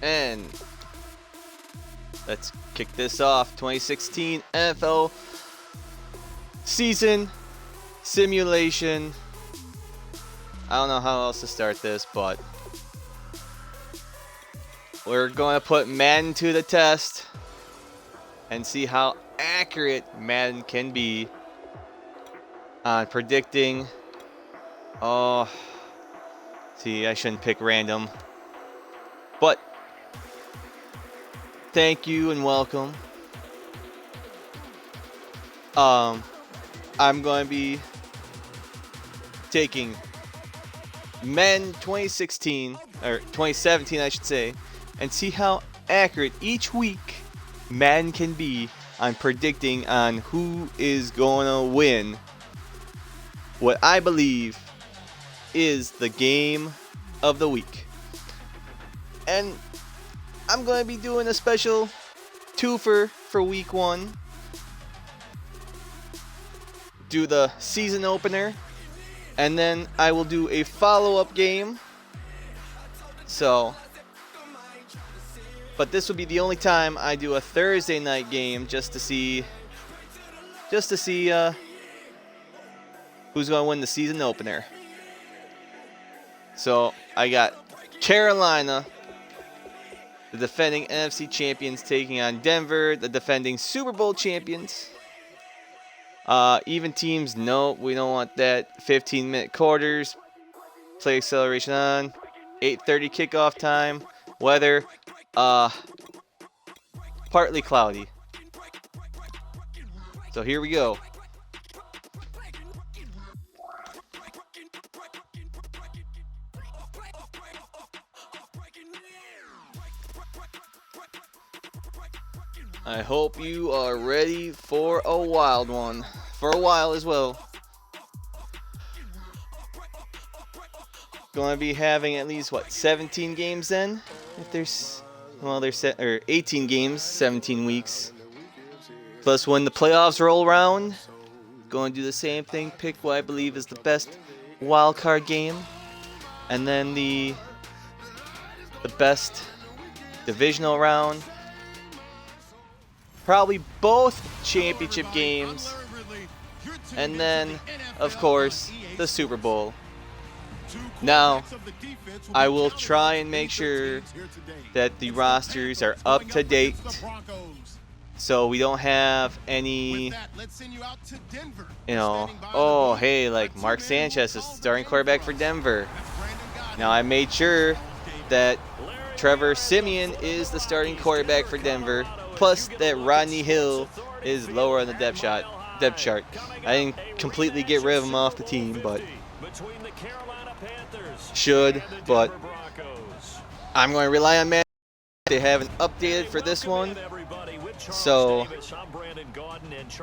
And let's kick this off. 2016 NFL season simulation. I don't know how else to start this, but we're going to put Madden to the test and see how accurate Madden can be on predicting. Oh, see, I shouldn't pick random. But thank you and welcome. I'm going to be taking Madden 2016 or 2017, I should say, and see how accurate each week Madden can be on predicting on who is going to win what I believe is the game of the week. And I'm going to be doing a special twofer for week 1. Do the season opener, and then I will do a follow-up game. But this will be the only time I do a Thursday night game just to see who's going to win the season opener. So I got Carolina, the defending NFC champions, taking on Denver, the defending Super Bowl champions. Even teams, no, we don't want that. 15-minute quarters, play acceleration on, 8:30 kickoff time, weather, partly cloudy. So here we go. I hope you are ready for a wild one. For a while as well. Going to be having at least 17 games then? If there's 18 games, 17 weeks. Plus when the playoffs roll around, going to do the same thing, pick what I believe is the best wild card game, and then the best divisional round. Probably both championship games. And then, of course, the Super Bowl. Now, I will try and make sure that the rosters are up to date, so we don't have any, oh, hey, like Mark Sanchez is starting quarterback for Denver. Now, I made sure that Trevor Siemian is the starting quarterback for Denver, plus that Rodney Hill is lower on the depth chart. I didn't completely get rid of him off the team, but but I'm going to rely on Madden. They haven't updated for this one, so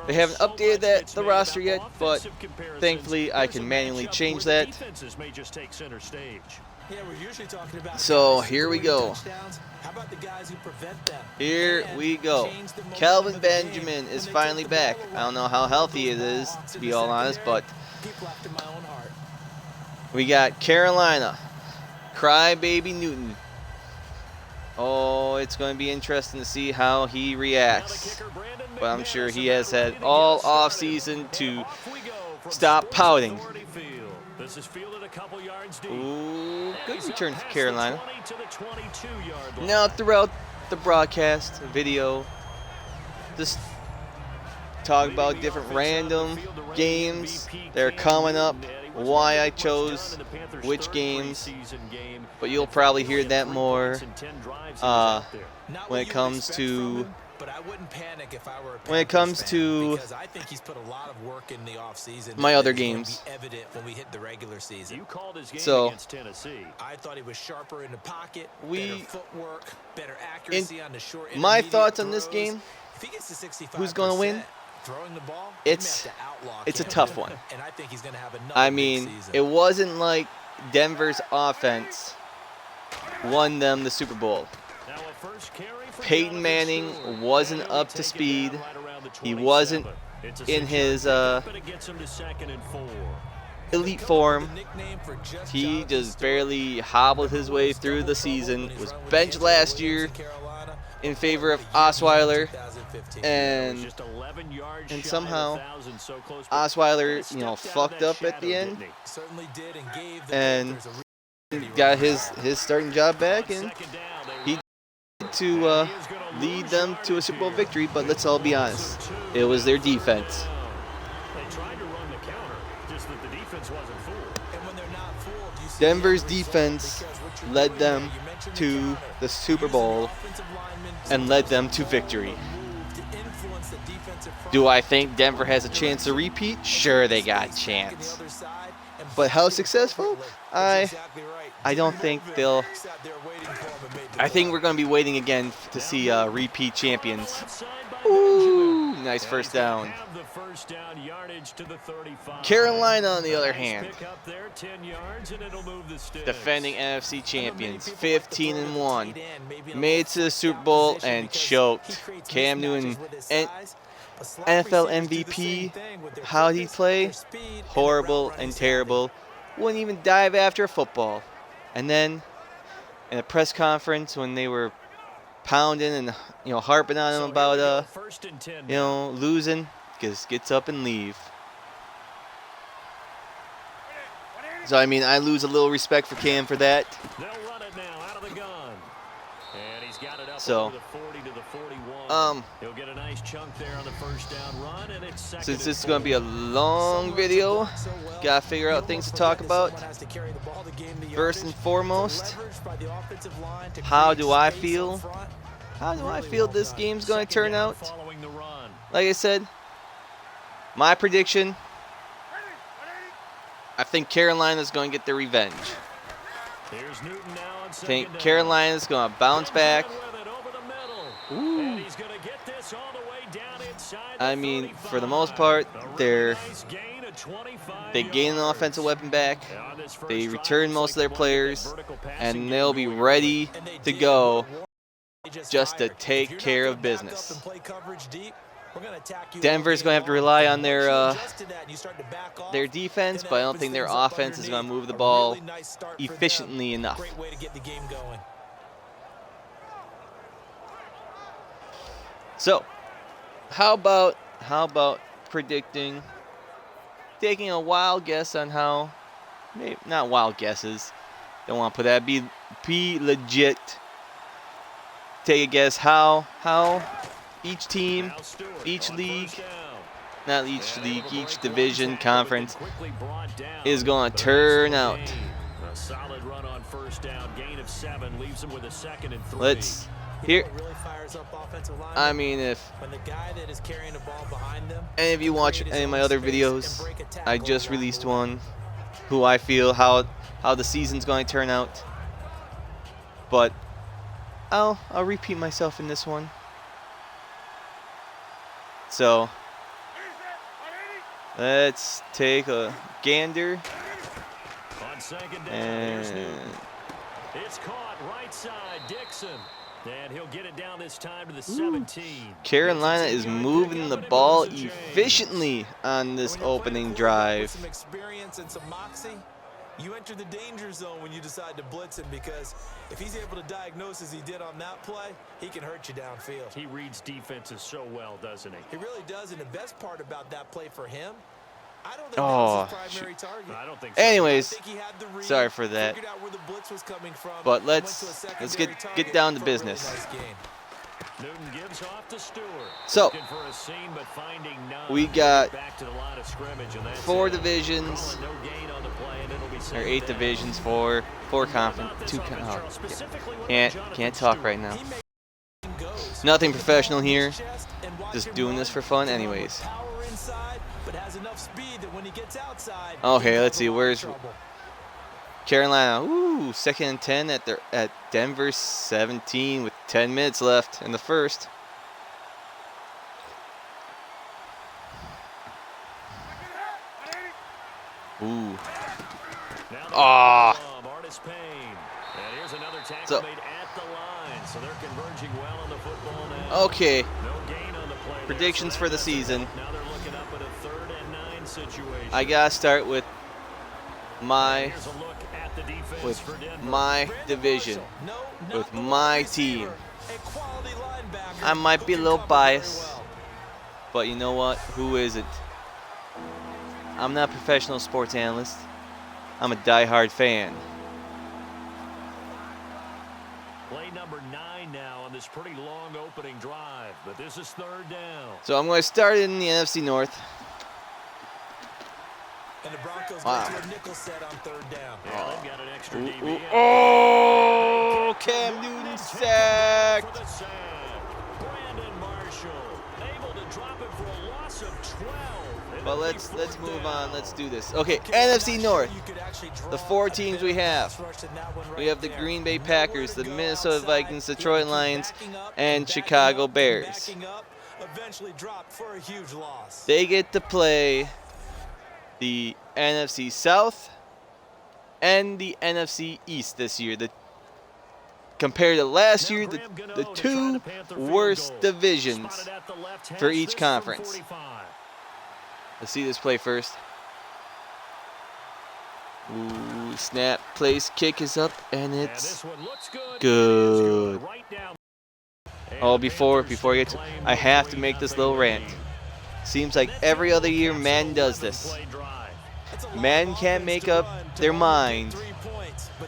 they haven't updated the roster yet, but thankfully I can manually change that. So here we go. Here we go. Kelvin Benjamin is finally back. I don't know how healthy it is, to be all honest, but we got Carolina, Crybaby Newton. Oh, it's going to be interesting to see how he reacts. But I'm sure he has had all offseason to stop pouting. Ooh, good return for Carolina. Now throughout the broadcast video, just talk about different random games that are coming up, why I chose which games, but you'll probably hear that more when it comes to because I think he's put a lot of work in the offseason. My other games. Evident when we hit the regular season. So I thought he was sharper in the pocket, better footwork, better accuracy on the short. My thoughts on this game. If he gets to 65%, who's going to win? Throwing the ball, it's a tough one. And I think he's going to have another it wasn't like Denver's offense won them the Super Bowl. Peyton Manning wasn't up to speed. He wasn't in his elite form. He just barely hobbled his way through the season. Was benched last year in favor of Osweiler, and somehow Osweiler, you know, fucked up at the end and got his starting job back, and he did to lead them to a Super Bowl victory. But let's all be honest, it was their defense. Denver's defense led them to the Super Bowl and led them to victory. Do I think Denver has a chance to repeat? Sure, they got a chance. But how successful? I don't think they'll. I think we're going to be waiting again to see repeat champions. Ooh, nice first down. Carolina, on the other hand, defending NFC champions, 15-1, made it to the Super Bowl and choked. Cam Newton, NFL MVP, how'd he play? Horrible and terrible. Wouldn't even dive after a football. And then in a press conference when they were pounding and harping on him about losing, just gets up and leave. So I mean, I lose a little respect for Cam for that. So he'll get a nice chunk there on the first down run, and since this is going to be a long video, gotta figure out things to talk about. First and foremost, how do I feel? How do I feel this game's going to turn out? Like I said, my prediction, I think Carolina's going to get their revenge. I think Carolina's going to bounce back. Ooh. I mean, for the most part, they gain an offensive weapon back. They return most of their players, and they'll be ready to go just to take care of business. Denver's going to have to rely on their defense, but I don't think their offense is going to move the ball efficiently enough. So, how about predicting, taking a wild guess on how, maybe not wild guesses, don't want to put that, be legit. Take a guess how each team, each league, not each league, each division, conference is going to turn out. Let's hear. I mean, if any of you watch any of my other videos, I just released one, who I feel how the season's going to turn out. But I'll repeat myself in this one. So let's take a gander. And it's caught right side, Dixon. And he'll get it down this time to the 17. Carolina is moving the ball efficiently on this opening drive. Some experience and some moxie. You enter the danger zone when you decide to blitz him, because if he's able to diagnose as he did on that play, he can hurt you downfield. He reads defenses so well, doesn't he? He really does, and the best part about that play for him, I don't think that was his primary target. I don't think so. Anyways, sorry for that. But let's get down to business. So, we got 4 divisions, or 8 divisions, 4 conference, 2. Can't talk right now. Nothing professional here. Just doing this for fun, anyways. Okay, let's see. Where's Carolina? Ooh, 2nd and 10 at Denver 17 with 10 minutes left in the first. Ooh. Ah. So. Okay. Predictions for the season. I gotta start with my division, with my team. I might be a little biased, but you know what? Who isn't? I'm not a professional sports analyst. I'm a diehard fan. Play number 9 now on this pretty long opening drive, but this is 3rd down. So I'm going to start in the NFC North. And the Broncos go to a nickel set on 3rd down. Yeah, they've got an extra DB. Oh, Cam Newton sacked. Brandon Marshall able to drop it for a loss of 12. But let's move on. Let's do this. Okay, NFC North. The 4 teams we have. We have the Green Bay Packers, the Minnesota Vikings, Detroit Lions, and Chicago Bears. They get to play the NFC South and the NFC East this year. Compared to last year, the 2 worst divisions for each conference. Let's see this play first. Ooh, snap, place, kick is up, and it's good. Oh, before I get to, I have to make this little rant. Seems like every other year Madden does this. Madden can't make up their mind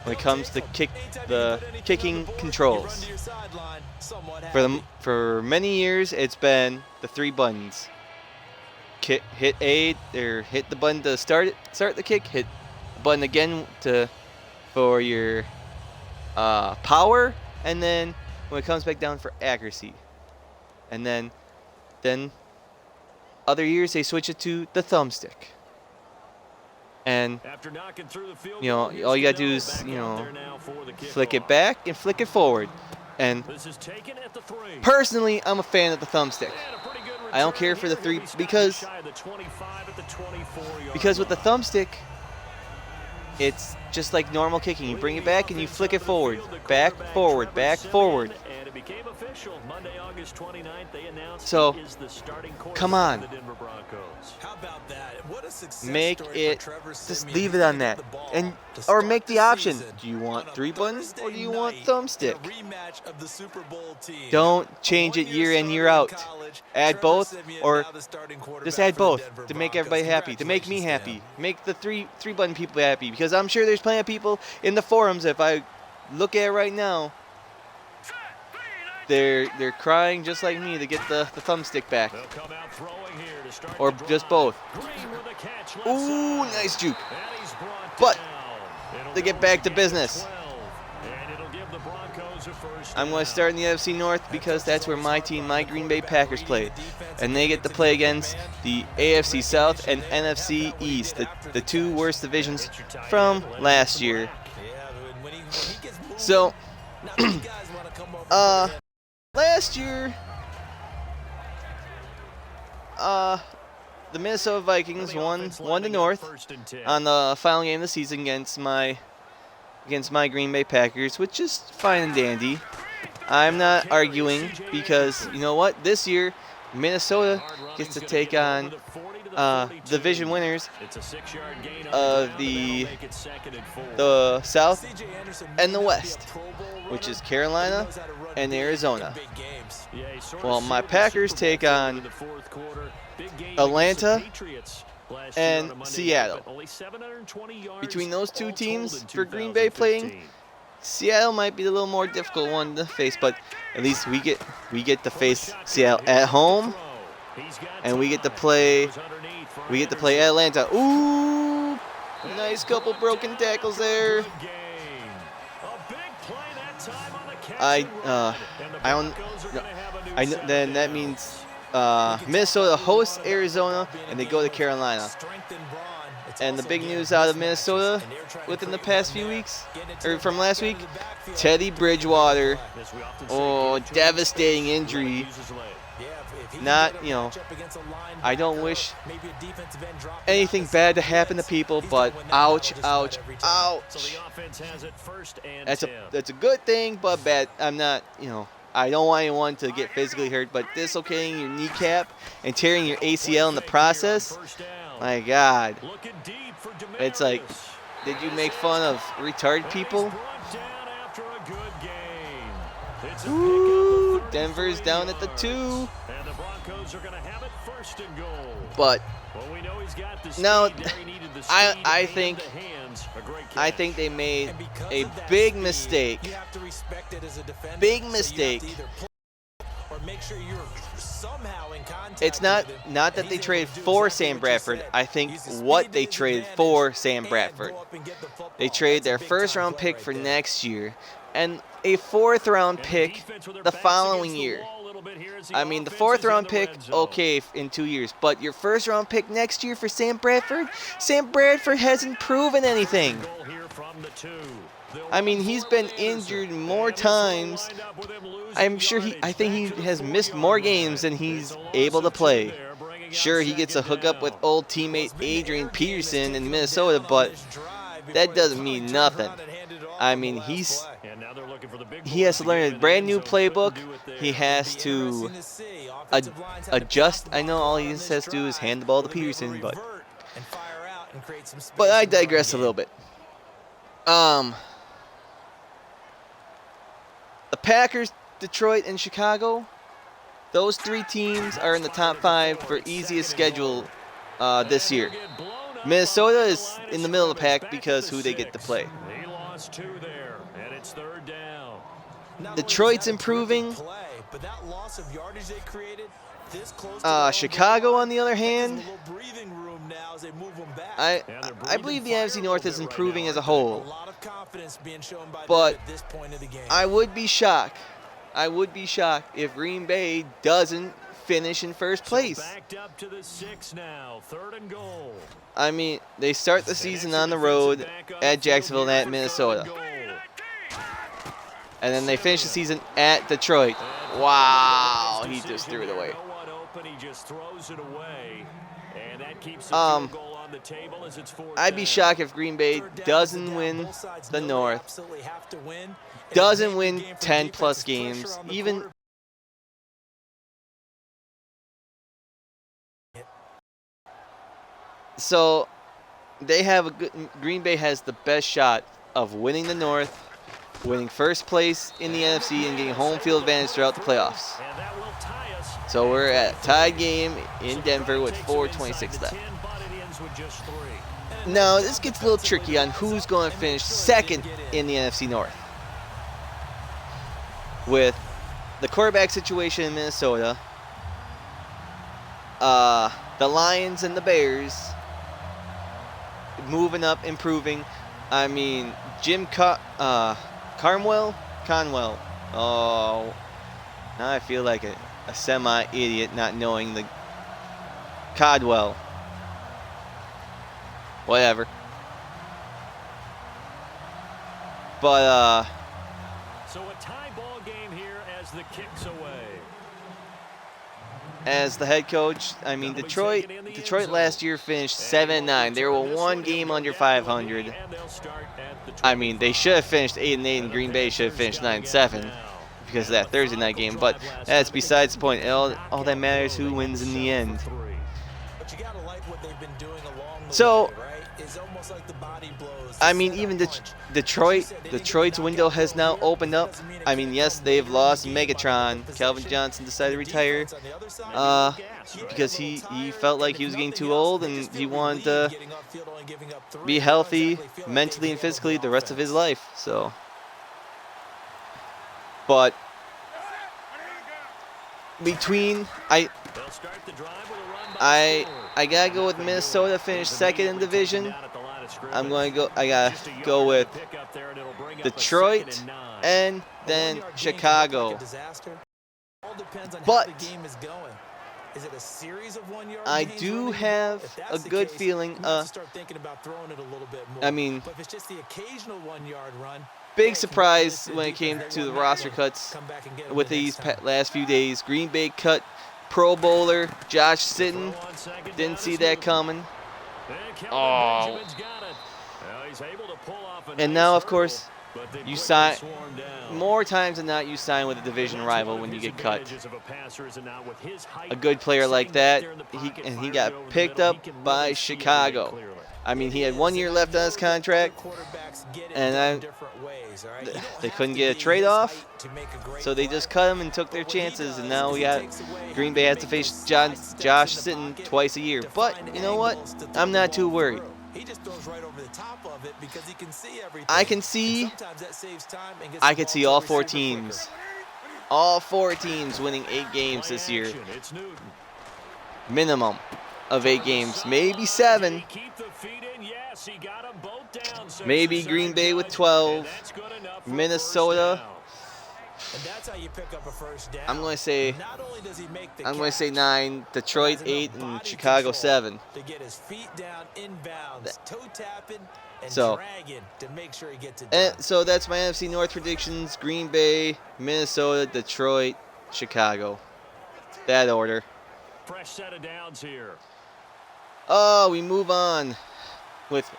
when it comes to the kicking controls. For many years, it's been the 3 buttons. Hit A, or hit the button to start the kick. Hit the button again for your power, and then when it comes back down for accuracy. And then other years they switch it to the thumbstick. And you know, all you gotta do is, you know, flick it back and flick it forward. And personally, I'm a fan of the thumbstick. I don't care for the 3 because with the thumbstick, it's just like normal kicking. You bring it back and you flick it forward, back, forward, back, forward. So, come on. Make it, just leave it on that. Or make the option. Do you want 3 buttons or do you want thumbstick? Don't change it year in, year out. Add both, or just add both to make everybody happy, to make me happy. Make the 3 button people happy, because I'm sure there's plenty of people in the forums, if I look at it right now, they're crying just like me to get the thumbstick back. Or just both. Ooh, nice juke. But to get back to business, I'm going to start in the NFC North because that's where my team, my Green Bay Packers, play. And they get to play against the AFC South and NFC East, the 2 worst divisions from last year. So, last year, the Minnesota Vikings won the North on the final game of the season against my Green Bay Packers, which is fine and dandy. I'm not arguing because, you know what? This year, Minnesota gets to take on division winners of the South and the West, which is Carolina and Arizona. Well, my Packers take on Atlanta and Seattle. Between those 2 teams, for Green Bay playing, Seattle might be a little more difficult one to face, but at least we get to face Seattle at home, and we get to play Atlanta. Ooh, nice couple broken tackles there. Then that means Minnesota hosts Arizona, and they go to Carolina. And the big news out of Minnesota within the past few weeks, or from last week, Teddy Bridgewater. Oh, devastating injury. Not, you know, I don't wish anything bad to happen to people, but ouch, ouch, ouch. That's a good thing, but bad. I'm not, you know, I don't want anyone to get physically hurt, but dislocating your kneecap and tearing your ACL in the process, my God. It's like, Did you make fun of retarded people? Ooh, Denver's down at the 2. But no, I think they made a big mistake. Big mistake. It's not that they traded for Sam Bradford. I think what they traded for Sam Bradford. They traded their first-round pick for next year and a fourth-round pick the following year. I mean, the fourth-round pick, okay, in 2 years. But your first-round pick next year for Sam Bradford? Sam Bradford hasn't proven anything. I mean, he's been injured more times. I think he has missed more games than he's able to play. Sure, he gets a hookup with old teammate Adrian Peterson in Minnesota, but that doesn't mean nothing. I mean, he has to learn a brand new playbook. He has to adjust. I know all he has to do is hand the ball to Peterson, but I digress a little bit. The Packers, Detroit, and Chicago, those 3 teams are in the top 5 for easiest schedule this year. Minnesota is in the middle of the pack because who they get to play. Detroit's improving. Chicago, on the other hand, I believe the NFC North is improving as a whole. But I would be shocked. If Green Bay doesn't finish in first place. I mean, they start the season on the road at Jacksonville and at Minnesota. And then they finish the season at Detroit. Wow, he just threw it away. I'd be shocked if Green Bay doesn't win the North, doesn't win 10-plus games, even. So Green Bay has the best shot of winning the North, winning first place in the NFC, and getting home field advantage throughout the playoffs. So we're at a tied game in Denver with 4:26 left. Now, this gets a little tricky on who's going to finish second in the NFC North. With the quarterback situation in Minnesota, the Lions and the Bears moving up, improving. I mean, Conwell. Oh, now I feel like a semi-idiot not knowing the Codwell. Whatever. But so a tie ball game here as the kicks away. As the head coach, I mean, Detroit last year finished 7-9. They were 1 game under 500. I mean, they should have finished 8-8, and Green Bay should have finished 9-7 because of that Thursday night game. But that's besides the point. All that matters who wins in the end. So, I mean, even Detroit's window has now opened up. I mean, yes, they've lost Megatron. Calvin Johnson decided to retire because he felt like he was getting too old and he wanted to be healthy mentally and physically the rest of his life. So, but between I gotta go with Minnesota, finish second in division. I gotta go with Detroit and then Chicago. But I do have a good feeling. I mean, big surprise when it came to the roster cuts with these last few days. Green Bay cut Pro Bowler Josh Sitton. Didn't see that coming. Oh. And now, of course, you sign more times than not. You sign with a division rival when you get cut. A good player like that, he got picked up by Chicago. I mean, he had 1 year left on his contract, and they couldn't get a trade-off, so they just cut him and took their chances, and now we got Green Bay has to face Josh Sitton twice a year. But you know what? I'm not too worried. I can see all 4 teams. All 4 teams winning 8 games this year. Minimum of 8 games, maybe 7. Maybe Green Bay with 12. Minnesota. I'm going to say 9. Detroit 8 and Chicago 7. So that's my NFC North predictions: Green Bay, Minnesota, Detroit, Chicago. That order. Fresh set of downs here. Oh, we move on with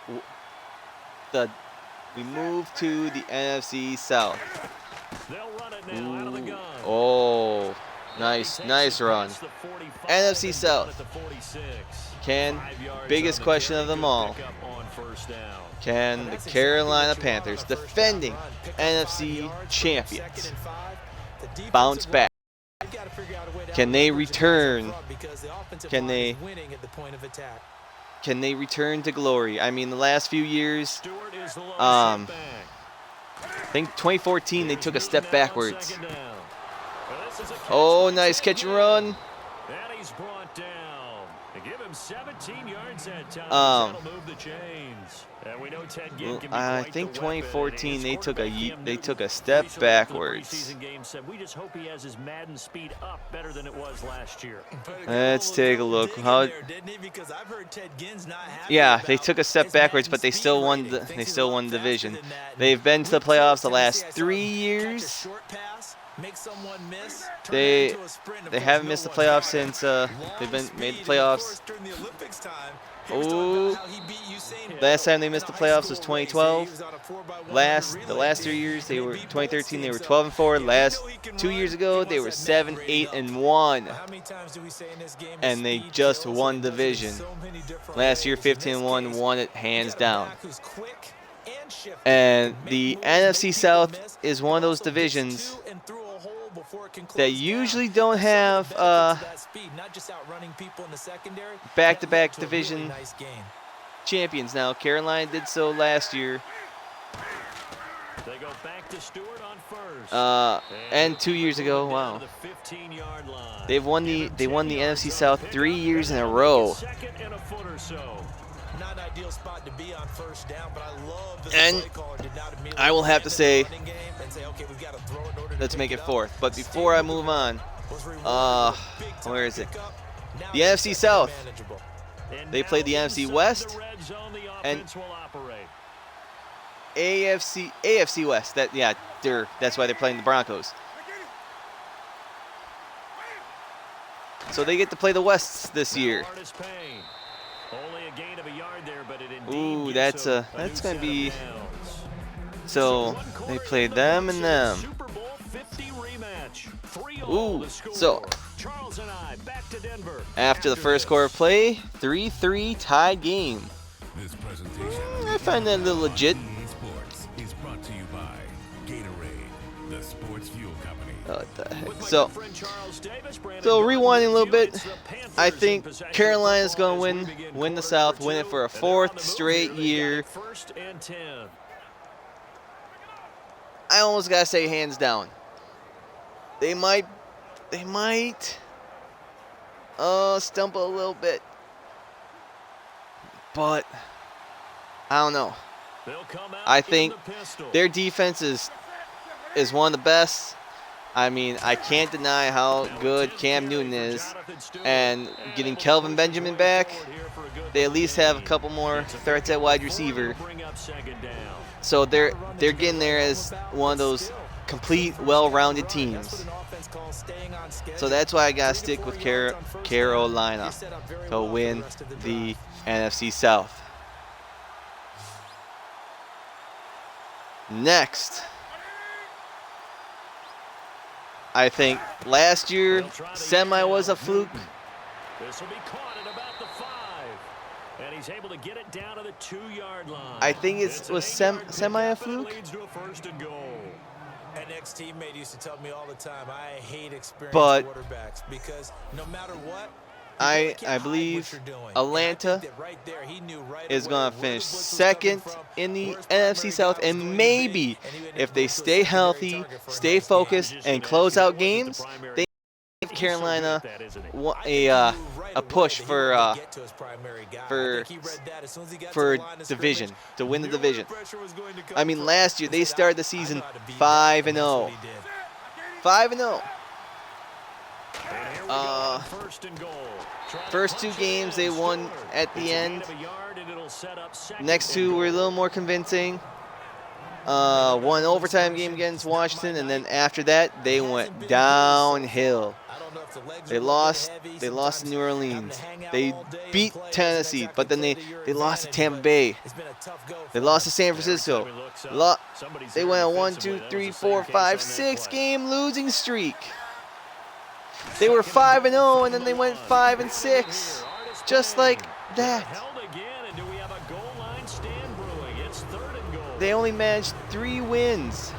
we move to the NFC South. They'll run it now out of the gun. Oh, nice run. NFC South. Biggest question of them all. Can the Carolina Panthers, defending NFC champions, bounce back? Can they return? Can they return to glory? I mean, the last few years, I think 2014 they took a step backwards. Oh, nice catch and run. Give him 17 yards that time. That'll move the chains. And we know Ted Ginn can be I think 2014 they took a step backwards. We just hope he has his Madden speed up better than it was last year. Let's take a look. Yeah, they took a step backwards, but they still won the division. They've been to the playoffs the last 3 years. They haven't missed the playoffs since they've made the playoffs. Oh, last time they missed the playoffs was 2012. The last 3 years 2013 they were 12-4. Last 2 years ago they were 7-8-1, and they just won division. Last year 15-1, won it hands down. And the NFC South is one of those divisions that usually don't have back-to-back division champions. Now, Carolina did so last year. They go back to Stewart on first. And 2 years ago. Wow. They won the NFC South 3 years in a row. Not an ideal spot to be on first down, but I love this play call. I will have to say, let's make it 4th. But before I move on, where is it? The NFC South. They played the NFC West and AFC West. That's why they're playing the Broncos. So they get to play the Wests this year. Ooh, that's gonna be. So they played them and them. Ooh, so after the first quarter of play, 3-3 tied game. I find that a little legit. What the heck? So rewinding a little bit, I think Carolina's going to win the South, win it for a 4th straight year. I almost got to say hands down. They might stumble a little bit. But I don't know. I think their defense is one of the best. I mean, I can't deny how good Cam Newton is, and getting Kelvin Benjamin back, they at least have a couple more threats at wide receiver. So they're getting there as one of those complete, well-rounded teams. So that's why I gotta stick with Carolina to win the NFC South. Next, I think last year semi was a fluke. And he's able to get it down to the 2-yard line. I think it was semi a fluke. An ex-teammate used to tell me all the time, I hate experienced quarterbacks because no matter what, I believe Atlanta is going to finish second in the NFC South, and maybe if they stay healthy, stay focused, and close out games, they give Carolina a push for division, to win the division. I mean, last year they started the season 5-0. 5-0. First 2 games they won at the end. Next 2 were a little more convincing. One overtime game against Washington, and then after that they went downhill. They lost to New Orleans. They beat Tennessee, but then they lost to Tampa Bay. They lost to San Francisco. They went on 1, 2, 3, 4, 5, 6 game losing streak. They were 5-0, and then they went 5-6, just like that. They only managed 3 wins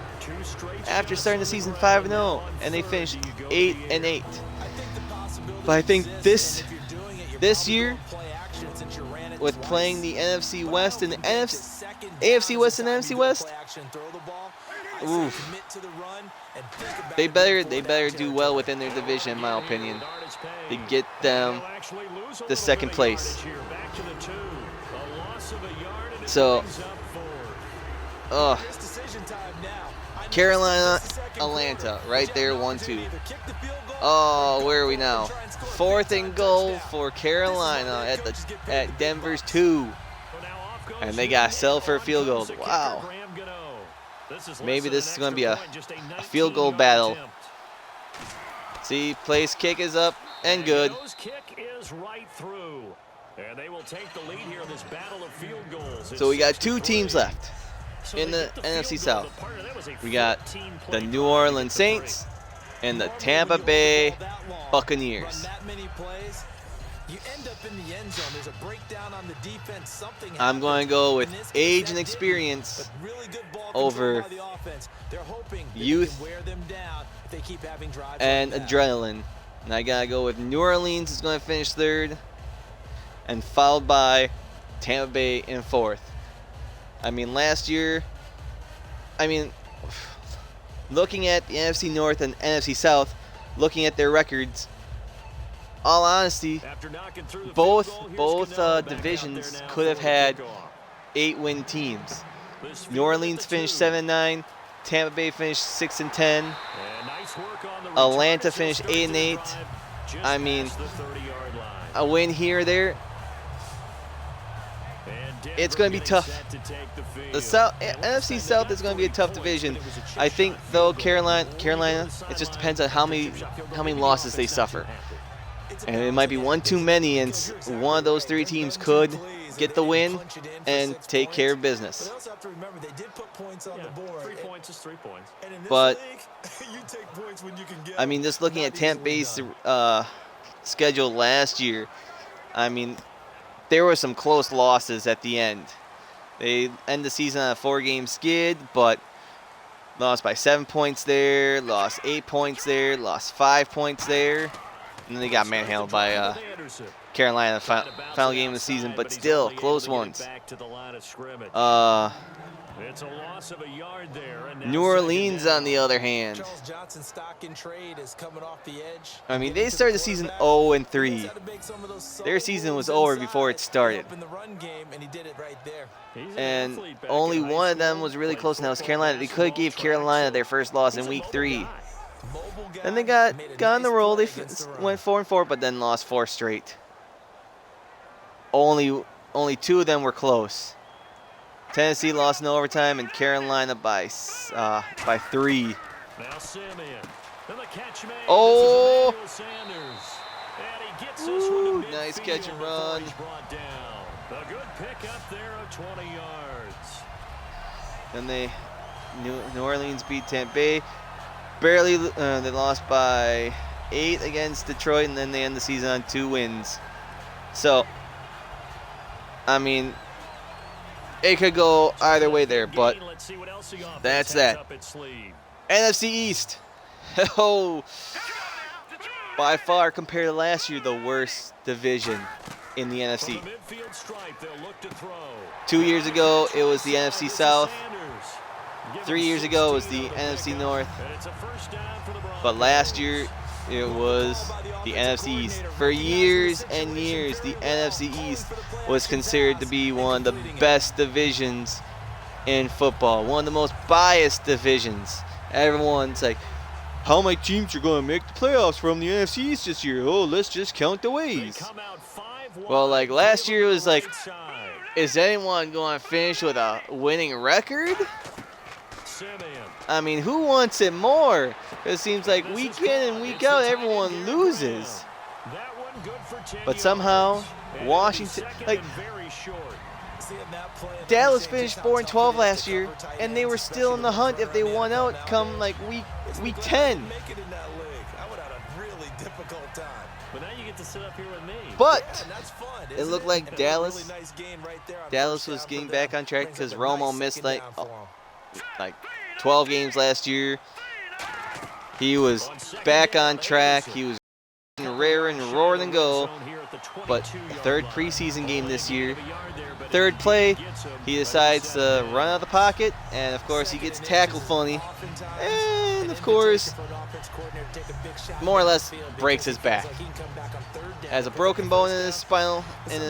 after starting the season 5-0, and they finished 8-8. But I think this year, with playing the NFC West and the AFC West and NFC West, they better do well within their division, in my opinion, to get them the second place. So, Carolina, Atlanta, right there, 1-2. Oh, where are we now? 4th and goal for Carolina at Denver's 2, and they got to sell for a field goal. Wow. Maybe this is going to be a field goal battle. See, place kick is up and good. So we got 2 teams left in the NFC South. We got the New Orleans Saints and the Tampa Bay Buccaneers. I'm going to go with age and experience over youth and adrenaline. And I got to go with New Orleans is going to finish 3rd, and followed by Tampa Bay in 4th. I mean, last year, looking at the NFC North and NFC South, looking at their records, all honesty, both divisions could have had 8-win teams. New Orleans finished 7-9, Tampa Bay finished 6-10, Atlanta finished 8-8. I mean, a win here or there, it's going to be tough. The NFC South is going to be a tough division. I think, though, Carolina, it just depends on how many losses they suffer. And it might be one too many, and one of those 3 teams could get the win and take care of business. But, I mean, just looking at Tampa Bay's schedule last year, I mean, there were some close losses at the end. They end the season on a 4-game skid, but lost by 7 points there, lost 8 points there, lost 5 points there. And then they got manhandled by Carolina, final game of the season, but still close ones. New Orleans, on the other hand, I mean, they started the season 0-3. Their season was over before it started. And only one of them was really close, and that was Carolina. They could have gave Carolina their first loss in week 3. Then they got on the roll. They went 4-4, but then lost 4 straight. Only 2 of them were close. Tennessee lost in overtime, and Carolina by 3. Oh! Ooh, nice catch and run. A good pick up there of 20 yards. Then New Orleans beat Tampa Bay. Barely, they lost by 8 against Detroit, and then they end the season on 2 wins. So, I mean, it could go either way there, but that's that. NFC East. Oh, by far, compared to last year, the worst division in the NFC. 2 years ago, it was the NFC South. 3 years ago, it was the NFC North. But last year, it was the NFC East. For years and years, the NFC East was considered to be one of the best divisions in football. One of the most biased divisions. Everyone's like, how many teams are going to make the playoffs from the NFC East this year? Oh, let's just count the ways. Well, like last year, it was like, is anyone going to finish with a winning record? I mean, who wants it more? It seems like week in and week out, everyone loses. But somehow, Washington, like, Dallas finished 4-12 last year, and they were still in the hunt if they won out come like week 10. But it looked like Dallas was getting back on track because Romo missed like 12 games last year. He was back on track. He was raring and roaring and go. But third preseason game this year, third play, he decides to run out of the pocket, and of course he gets tackled funny, and of course more or less breaks his back. Has a broken bone in his spinal, in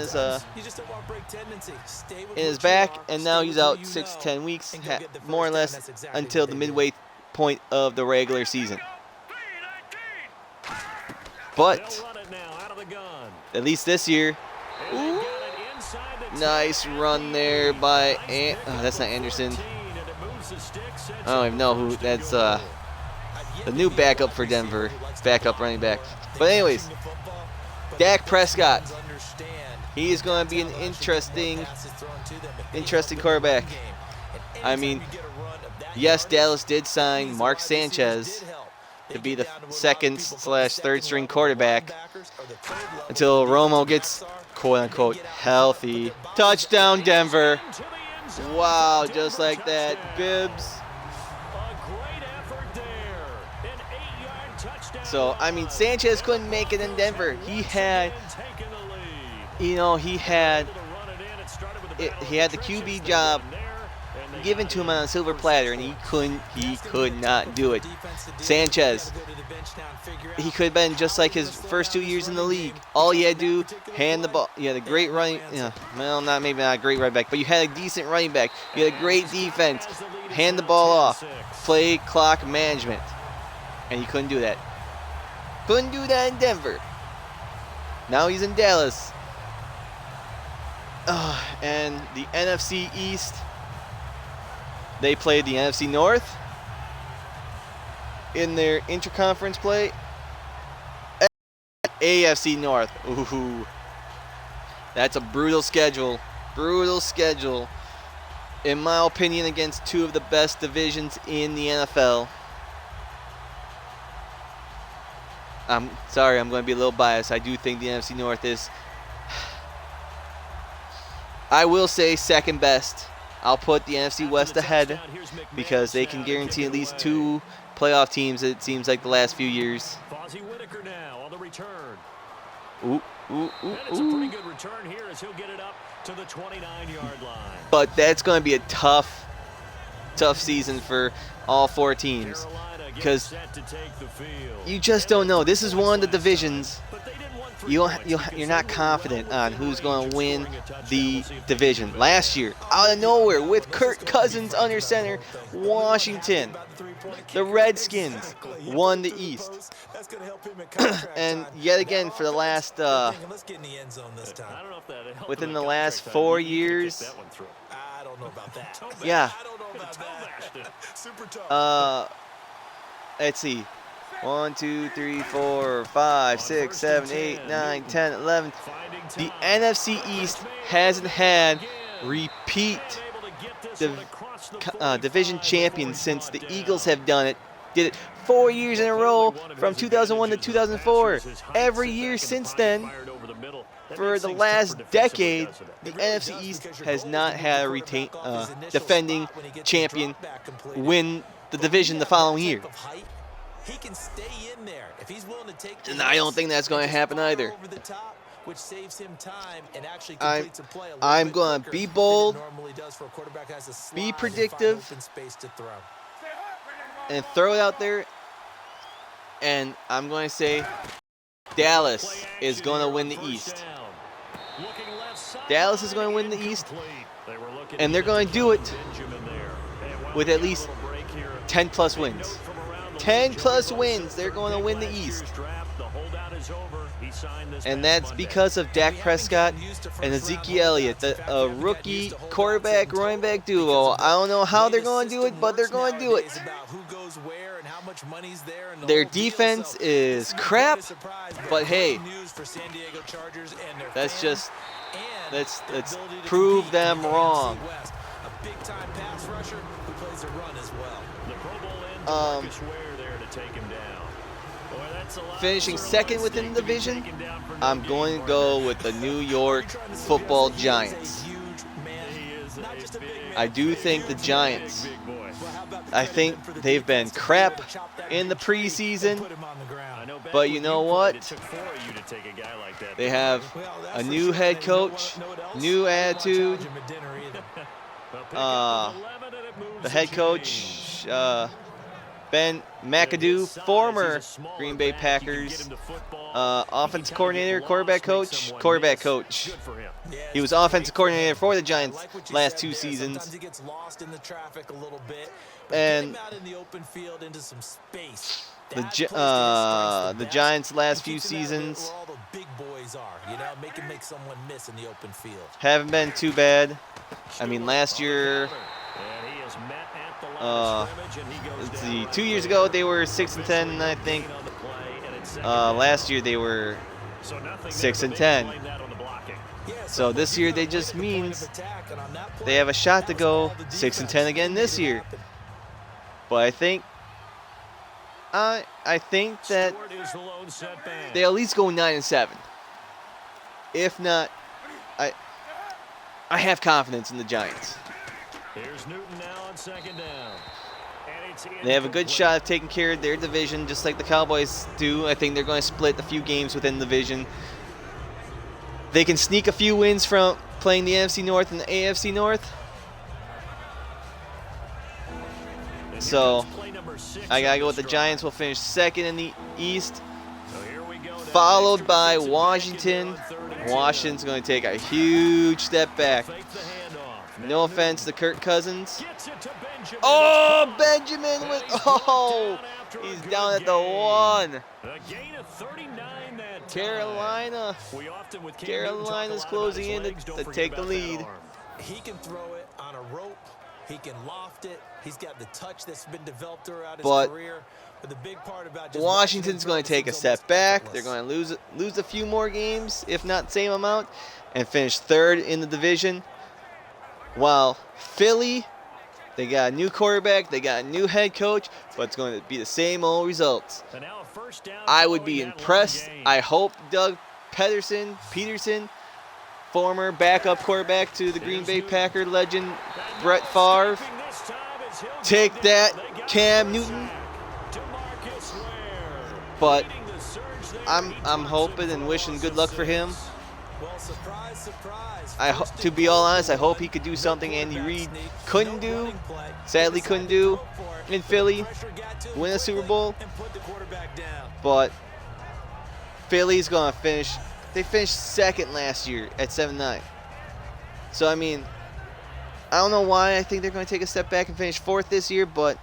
his back, and now he's out 6 to 10 weeks, more or less until the midway point of the regular season. But at least this year, ooh, nice run there by that's not Anderson. I don't even know who that's. The new backup for Denver, backup running back. But anyways, Dak Prescott. He is going to be an interesting quarterback. I mean, yes, Dallas did sign Mark Sanchez to be the second/third string quarterback until Romo gets quote-unquote healthy. Touchdown, Denver. Wow, just like that. Bibbs. So, I mean, Sanchez couldn't make it in Denver. He had the QB job given to him on a silver platter, and he could not do it. Sanchez, he could have been just like his first 2 years in the league. All he had to do, hand the ball. You had a great running, maybe not a great running back, but you had a decent running back. You had a great defense. Hand the ball off. Play clock management. And he couldn't do that. Couldn't do that in Denver. Now he's in Dallas. And the NFC East, they played the NFC North in their interconference play. AFC North. Ooh. That's a brutal schedule. Brutal schedule. In my opinion, against two of the best divisions in the NFL. I'm sorry, I'm going to be a little biased. I do think the NFC North is, I will say, second best. I'll put the NFC West ahead because they can guarantee at least 2 playoff teams, it seems like the last few years. Ooh. It's a pretty good return here as he'll get it up to the 29-yard line. But that's going to be a tough season for all 4 teams because you just don't know. This is one of the divisions you're not confident on who's going to win the division. Last year, out of nowhere, with Kirk Cousins under center, Washington, the Redskins, won the East. And yet again, for the last, within the last 4 years, yeah. Let's see. 1, 2, 3, 4, 5, 6, 7, 8, 9, 10, 11. The NFC East hasn't had repeat division champions since the Eagles have done it. Did it 4 years in a row from 2001 to 2004. Every year since then, For the last decade, the NFC East has not had a defending champion win the division the following year. And I don't think that's going to happen either. I'm going to be bold, be predictive, and throw it out there. And I'm going to say Dallas is going to win the East. Dallas is going to win the East, and they're going to do it with at least 10-plus wins. 10-plus wins. They're going to win the East. And that's because of Dak Prescott and Ezekiel Elliott, a rookie quarterback, running back duo. I don't know how they're going to do it, but they're going to do it. Their defense is crap, but hey, let's prove them wrong. Finishing second within the division, I'm going to go with the New York Football Giants. I do think the Giants, I think they've been crap in the preseason, but you know what? They have a new head coach, new attitude. The head coach, Ben McAdoo, former Green Bay Packers offensive coordinator, quarterback coach. He was offensive coordinator for the Giants last 2 seasons. And the Giants last few seasons haven't been too bad. I mean, last year, let's see, 2 years ago they were 6-10, I think. Last year they were 6-10. So this year they just means they have a shot to go 6-10 again this year. But I think that they at least go 9-7. If not, I have confidence in the Giants. Here's Newton now on second down. They have a good shot of taking care of their division, just like the Cowboys do. I think they're going to split a few games within the division. They can sneak a few wins from playing the NFC North and the AFC North. So I got to go with the Giants. Will finish second in the East, followed by Washington. Washington's going to take a huge step back. No offense to Kirk Cousins. Oh, Benjamin he's down at the 1. Carolina's closing in to take the lead. He can throw it on a rope. He can loft it. He's got the touch that's been developed throughout his career. But the big part about Washington's going to take a step back. They're going to lose a few more games, if not same amount, and finish third in the division. While Philly, they got a new quarterback, they got a new head coach, but it's going to be the same old results. I would be impressed. I hope Doug Peterson, former backup quarterback to the Green Bay Packer legend Brett Favre, take that Cam Newton. But I'm hoping and wishing good luck for him. To be all honest, I hope he could do something Andy Reid sadly couldn't do in Philly, win a Super Bowl. But Philly's going to finish. They finished second last year at 7-9. So, I mean, I don't know why I think they're going to take a step back and finish fourth this year, but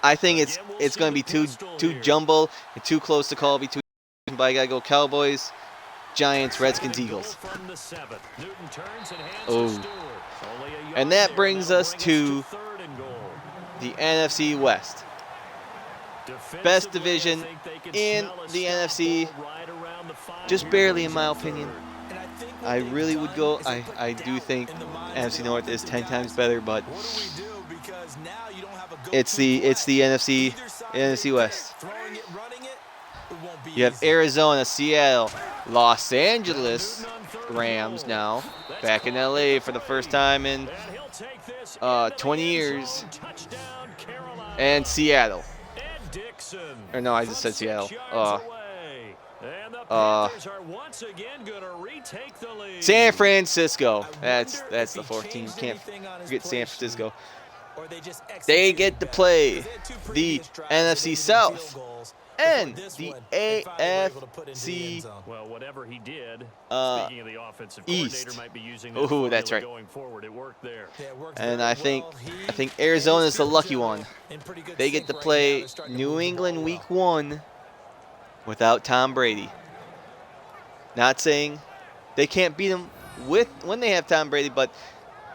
I think it's going to be too jumble and too close to call between. But I got to go Cowboys, Giants, Redskins, Eagles. Oh. And that brings us to the NFC West. Best division in the NFC, just barely in my opinion. I really would go, I do think NFC North is 10 times better, but it's the NFC West. You have Arizona, Seattle, Los Angeles Rams now back in LA for the first time in 20 years. And Seattle. Or no, I just said Seattle. San Francisco. That's the fourth team. Can't forget San Francisco. They get to play the NFC South and the AFC well, whatever he did, speaking of the offensive East. Might be using Oh, that's right. Going forward. It worked there. And I think Arizona's the lucky one. They get to play New England Week 1 without Tom Brady. Not saying they can't beat them when they have Tom Brady, but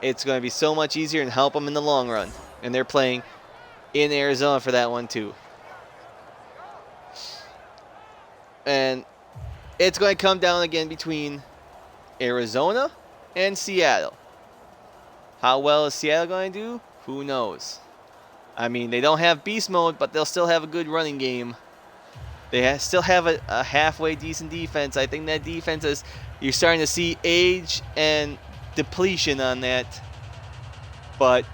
it's going to be so much easier and help them in the long run. And they're playing in Arizona for that one too. And it's going to come down again between Arizona and Seattle. How well is Seattle going to do? Who knows? I mean, they don't have beast mode, but they'll still have a good running game. They still have a halfway decent defense. I think that defense is, you're starting to see age and depletion on that. But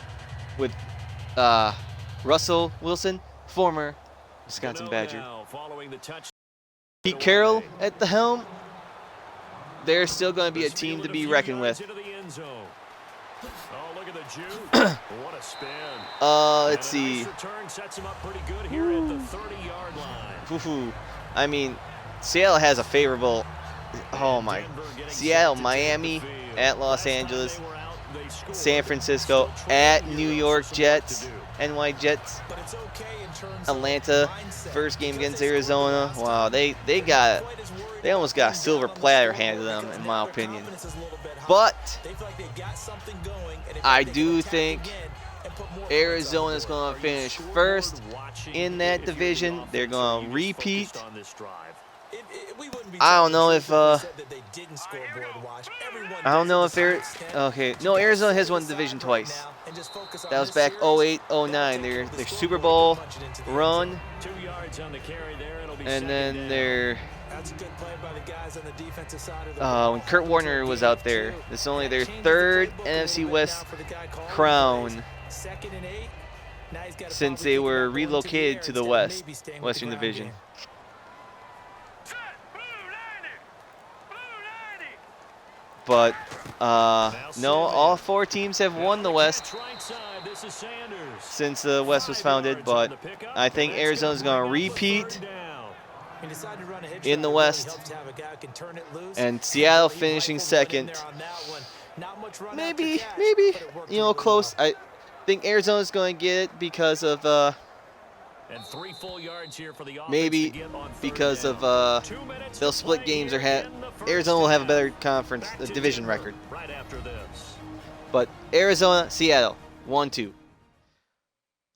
with Russell Wilson, former Wisconsin Badger, Pete Carroll at the helm, they're still going to be a team to be reckoned with. Let's see. I mean, Seattle has a favorable. Oh my! Seattle, Miami, at Los Angeles, San Francisco, at New York Jets, NY Jets, Atlanta, first game against Arizona. Wow, they almost got a silver platter handed to them, in my opinion. But I do think Arizona is going to finish first in that division. They're going to repeat. I don't know if Arizona has won the division twice. That was back 08, 09. Their Super Bowl run, and then their when Kurt Warner was out there. This is only their third NFC West crown since they were relocated to the Western Division. But no, all four teams have won the West since the West was founded. But I think Arizona's going to repeat in the West, and Seattle finishing second. Maybe, close. I think Arizona's going to get it because of they'll split games or Arizona will have a better division record. But Arizona, Seattle, 1-2.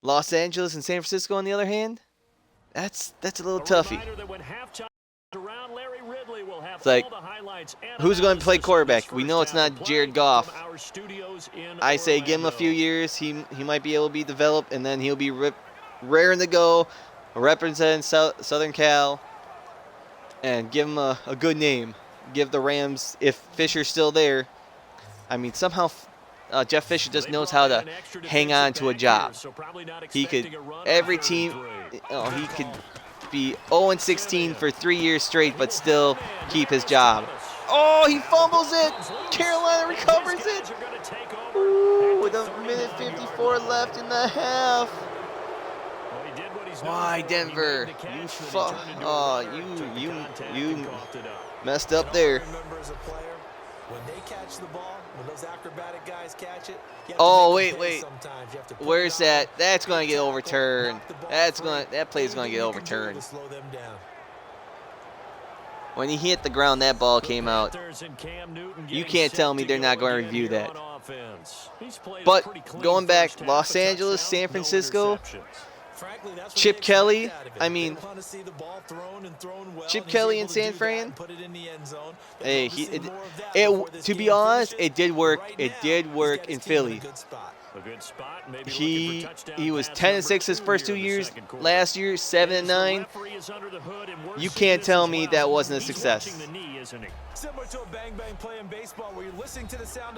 Los Angeles and San Francisco, on the other hand, that's a little toughy. It's like, who's going to play quarterback? We know it's not Jared Goff. I say give him a few years. He might be able to be developed, and then he'll be raring to go, represent Southern Cal, and give him a good name. Give the Rams, if Fisher's still there. I mean, somehow Jeff Fisher just knows how to hang on to a job. He could, every team, he could be 0-16 for 3 years straight, but still keep his job. Oh, he fumbles it. Carolina recovers it. Ooh, with a minute 54 left in the half. Why, Denver? You messed up there. When they catch the ball, when those acrobatic guys catch it. Oh, wait. Where's that? That's going to get overturned. That play is going to get overturned. When he hit the ground, that ball came out. You can't tell me they're not going to review that. But going back, Los Angeles, San Francisco, Chip Kelly, Chip Kelly and San Fran. Hey, to be honest, it did work. It did work in Philly. He was 10-6 his first 2 years. Last year, 7-9. You can't tell me that wasn't a success.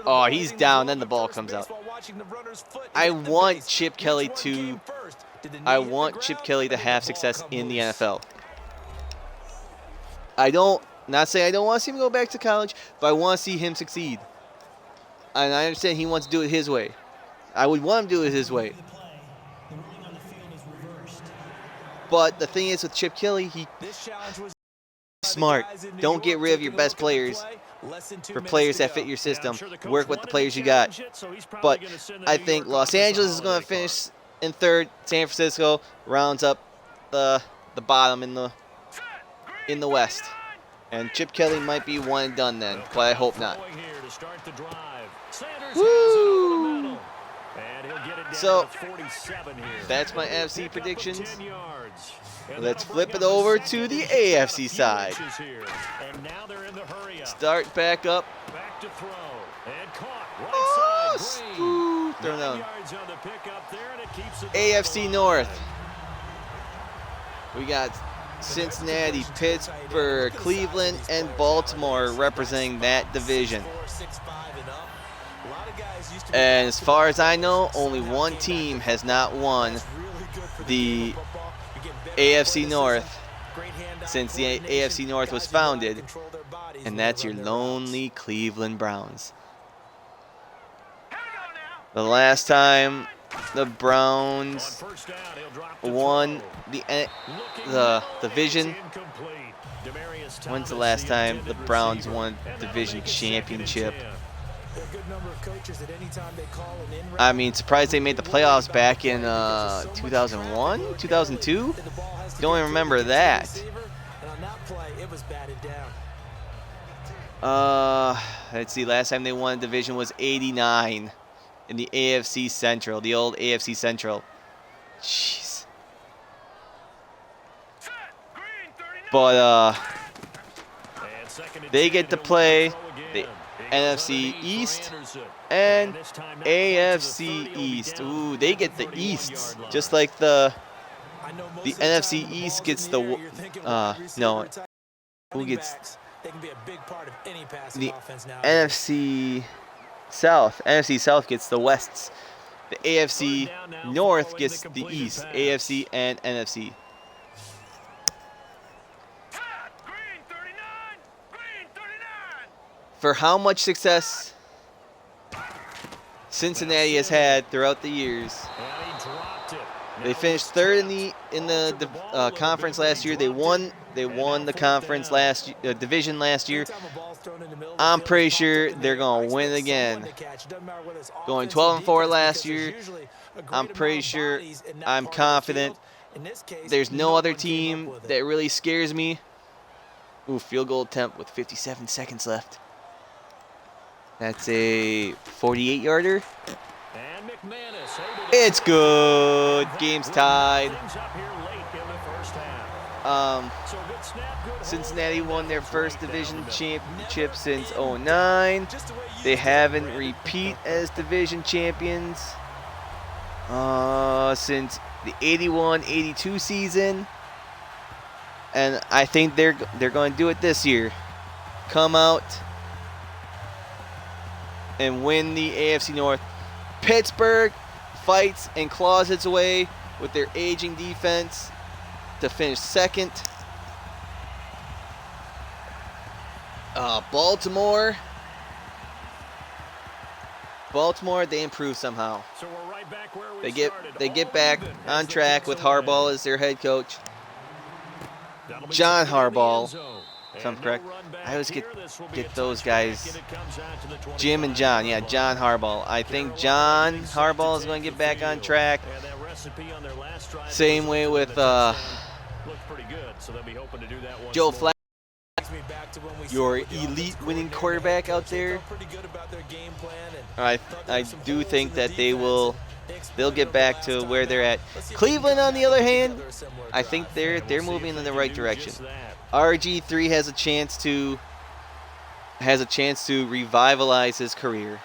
Oh, he's down. Then the ball comes out. I want Chip Kelly to have success in the NFL. Not saying I don't want to see him go back to college, but I want to see him succeed. And I understand he wants to do it his way. I would want him to do it his way. But the thing is with Chip Kelly, he's smart. Don't get rid of your best players for players that fit your system. Work with the players you got. But I think Los Angeles is going to finish in third. San Francisco rounds up the bottom in the West. And Chip Kelly might be one and done then, but I hope not. Woo! So, that's my NFC predictions. Let's flip it over to the AFC side. Start back up. Oh, throw down. AFC North. We got Cincinnati, Pittsburgh, Cleveland, and Baltimore representing that division. And as far as I know, only one team has not won the AFC North since the AFC North was founded, and that's your lonely Cleveland Browns. The last time the Browns won the division, when's the last time the Browns won division championship? I mean, surprised they made the playoffs back in 2001, 2002? Don't even remember that. Let's see, last time they won a division was 89 in the AFC Central, the old AFC Central. Jeez. But they get to play the NFC East and AFC East. Ooh, they get the Easts, just like the NFC East gets the no. Who gets the NFC South? NFC South gets the Wests. The AFC North gets the East. AFC and NFC. For how much success Cincinnati has had throughout the years, they finished third in the conference last year. They won the conference division last year. I'm pretty sure they're gonna win again. Going 12-4 last year. I'm pretty sure. I'm confident. There's no other team that really scares me. Ooh, field goal attempt with 57 seconds left. That's a 48-yarder. It's good. Game's tied. Cincinnati won their first division championship since 2009. They haven't repeat as division champions since the 81-82 season. And I think they're going to do it this year. Come out and win the AFC North. Pittsburgh fights and claws its way with their aging defense to finish second. Baltimore, they improve somehow. So we're right back where we they get back on track with Harbaugh as their head coach. John Harbaugh, if I'm correct. I always get those guys, Jim and John. Yeah, John Harbaugh. I think John Harbaugh is going to get back on track. Same way with Joe Flacco, your elite winning quarterback out there. I do think that they'll get back to where they're at. Cleveland, on the other hand, I think they're moving in the right direction. RG3 has a chance to revitalize his career.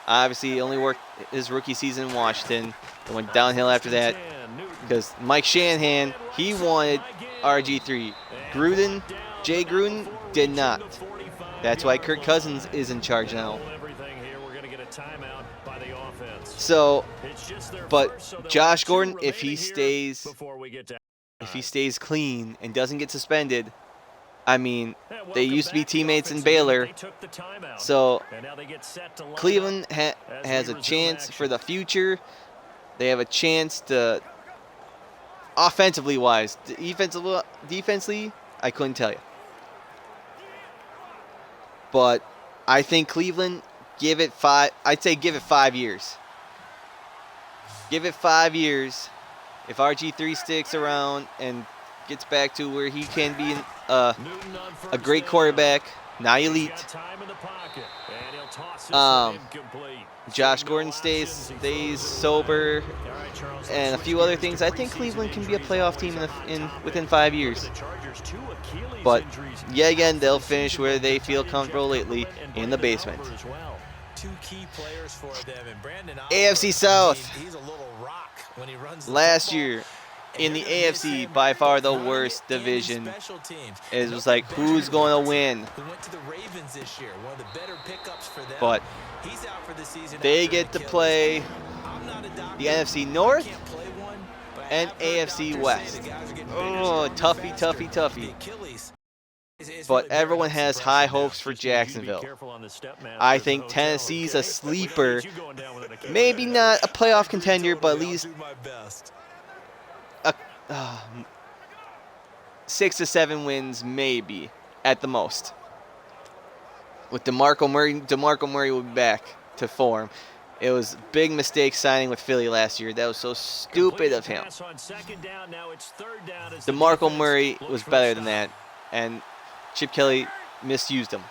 Obviously, he only worked his rookie season in Washington. It went downhill after that because Mike Shanahan, he wanted RG3. Jay Gruden did not. That's why Kirk Cousins is in charge now. So, but Josh Gordon, if he stays clean and doesn't get suspended, I mean, they used to be teammates in Baylor. So Cleveland has a chance for the future. They have a chance to, offensively wise, defensively, I couldn't tell you. But I think Cleveland, I'd say give it 5 years. Give it 5 years. If RG3 sticks around and gets back to where he can be a great quarterback, not elite. Josh Gordon stays sober, and a few other things. I think Cleveland can be a playoff team within 5 years. But yet again, they'll finish where they feel comfortable lately, in the basement. AFC South. Last year, in the AFC, by far the worst division. It was like, who's going to win? But they get to play the NFC North and AFC West. Oh, toughy. But everyone has high hopes for Jacksonville. I think Tennessee's a sleeper. Maybe not a playoff contender, but at least 6 to 7 wins, maybe, at the most. With DeMarco Murray will be back to form. It was a big mistake signing with Philly last year. That was so stupid of him. DeMarco Murray was better than that, and Chip Kelly misused him.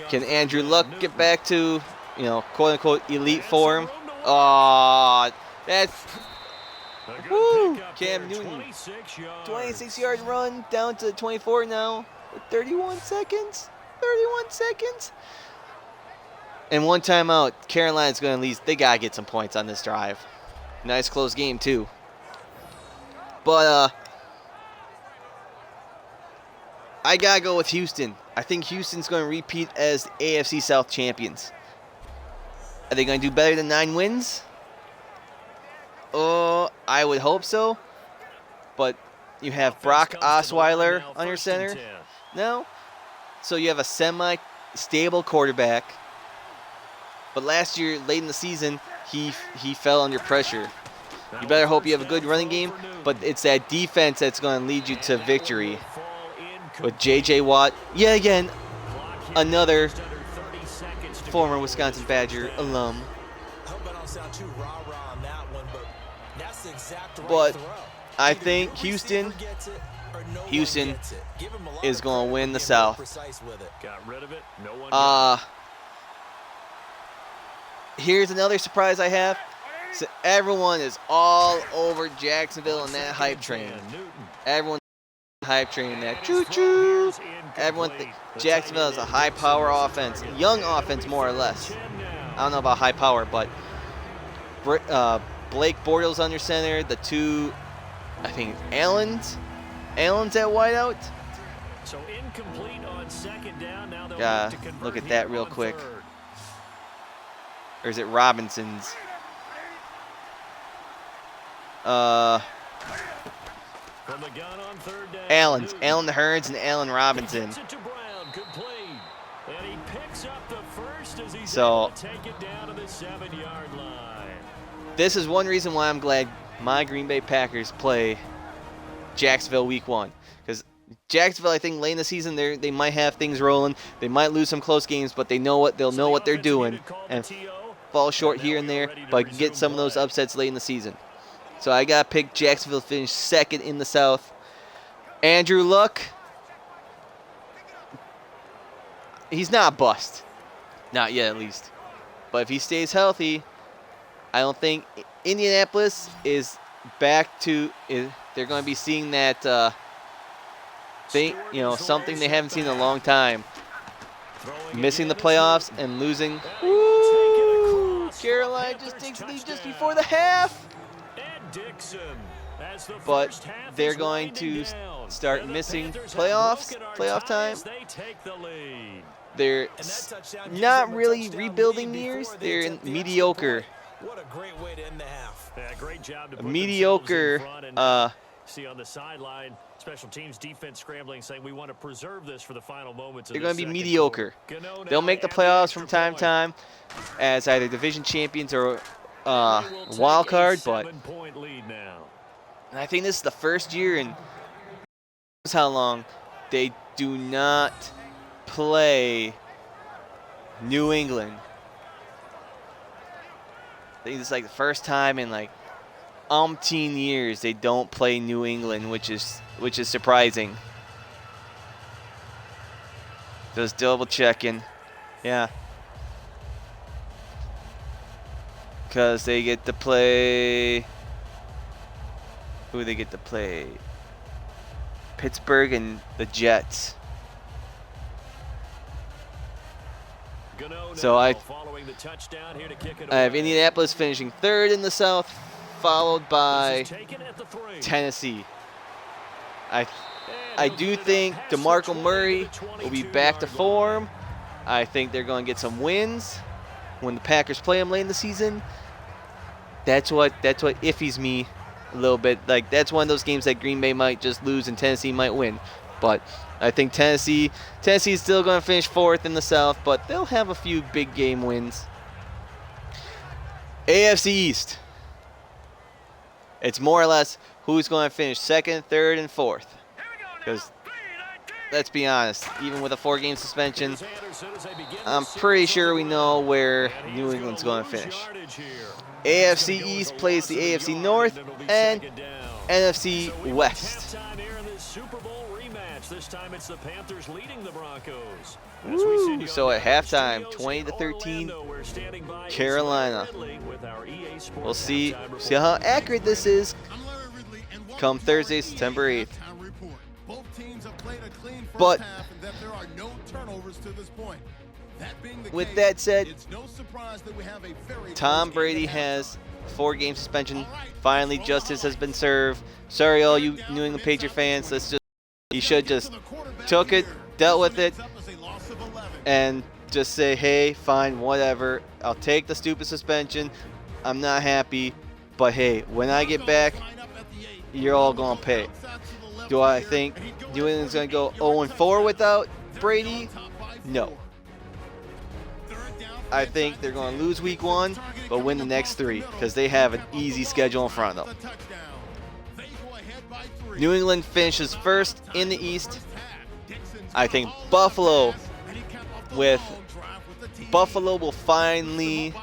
Can Andrew Luck get back to, quote-unquote elite form? Oh, that's... Woo! Cam Newton. 26-yard run down to 24 now. 31 seconds. And one timeout. Carolina's going to lead. They got to get some points on this drive. Nice close game, too. But, I got to go with Houston. I think Houston's going to repeat as AFC South champions. Are they going to do better than 9 wins? Oh, I would hope so. But you have Brock Osweiler on your center now. So you have a semi-stable quarterback. But last year, late in the season, he fell under pressure. You better hope you have a good running game. But it's that defense that's going to lead you to victory. With J.J. Watt, yet again, another former Wisconsin Badger alum. But I think Houston is going to win the South. Here's another surprise I have. So everyone is all over Jacksonville and that hype train. Everyone hype train that choo-choo. Everyone thinks Jacksonville is a high-power offense. Young offense, more or less. I don't know about high power, but Blake Bortles under center. The two, I think, Allen's at wideout. So incomplete on second down. Now look at that real quick. Or is it Robinson's? Allen Hurns and Allen Robinson. So this is one reason why I'm glad my Green Bay Packers play Jacksonville week 1. Because Jacksonville, I think, late in the season, they might have things rolling. They might lose some close games, but they'll know what they're doing and fall short here and there, but get some of those upsets late in the season. So I got to pick Jacksonville to finish second in the South. Andrew Luck, he's not a bust. Not yet, at least. But if he stays healthy, I don't think Indianapolis is back to they're going to be seeing that thing, something they haven't seen in a long time. missing the playoffs and losing. Woo! Carolina just takes the lead just before the half. But they're going to start missing playoff time. They're not really rebuilding years. They're in mediocre. What a great way to end the half. Yeah, great job to mediocre. See on the sideline, special teams defense scrambling, saying we want to preserve this for the final moments. They're going to be mediocre. They'll make the playoffs from time to time as either division champions or wild card, but I think this is the first year in how long they do not play New England. I think it's like the first time in like umpteen years they don't play New England, which is surprising. Just double checking, yeah, because they get to play. Who do they get to play? Pittsburgh and the Jets. So I have Indianapolis finishing third in the South, followed by Tennessee. I do think DeMarco Murray will be back to form. I think they're going to get some wins when the Packers play them late in the season. That's what iffies me a little bit. Like, that's one of those games that Green Bay might just lose and Tennessee might win. But I think Tennessee's still going to finish fourth in the South, but they'll have a few big game wins. AFC East. It's more or less who's going to finish second, third, and fourth. Because, let's be honest, even with a 4-game suspension, I'm pretty sure we know where New England's going to finish. AFC East plays the AFC North and NFC West. This time it's the Panthers leading the Broncos. Woo, so at halftime, 20-13, Carolina. We'll see how accurate this is come Thursday, September 8th. But with that said, Tom Brady has a 4-game suspension. Finally, justice has been served. Sorry, all you New England Patriot fans. You should just took it, dealt with it, and just say, hey, fine, whatever. I'll take the stupid suspension. I'm not happy, but hey, when I get back, you're all going to pay. Do I think New England's going to go 0-4 without Brady? No. I think they're going to lose week 1, but win the next 3 because they have an easy schedule in front of them. New England finishes first in the East. I think Buffalo will finally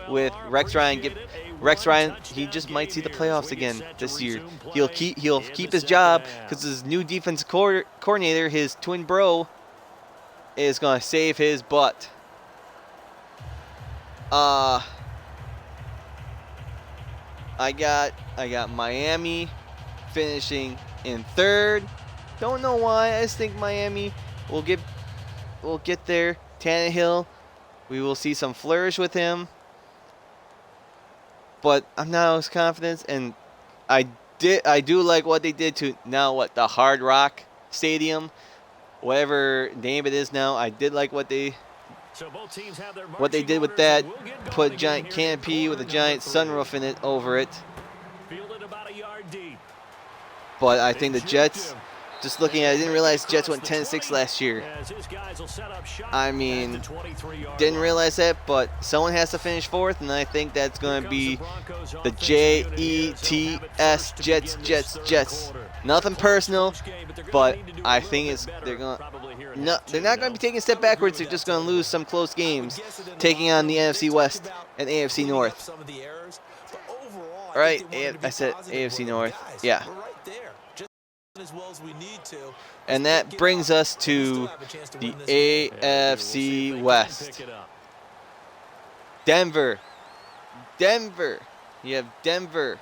with Rex Ryan, he just might see the playoffs again this year. He'll keep his job because his new defensive coordinator, his twin bro, is going to save his butt. I got Miami finishing in third. Don't know why. I just think Miami will get there. Tannehill, we will see some flourish with him. But I'm not as confident, and I do like what they did to the Hard Rock Stadium, whatever name it is now. I did like what they did with that. Put a giant canopy with a giant sunroof in it over it. But I think the Jets, just looking at it, I didn't realize Jets went 10-6 last year. I mean, didn't realize that, but someone has to finish fourth, and I think that's going to be the Jets, Jets. Nothing personal, but I think they're not going to be taking a step backwards. They're just going to lose some close games, taking on the NFC West and AFC North. All right, I said AFC North. Yeah. And that brings us to the AFC West. Denver. You have Denver,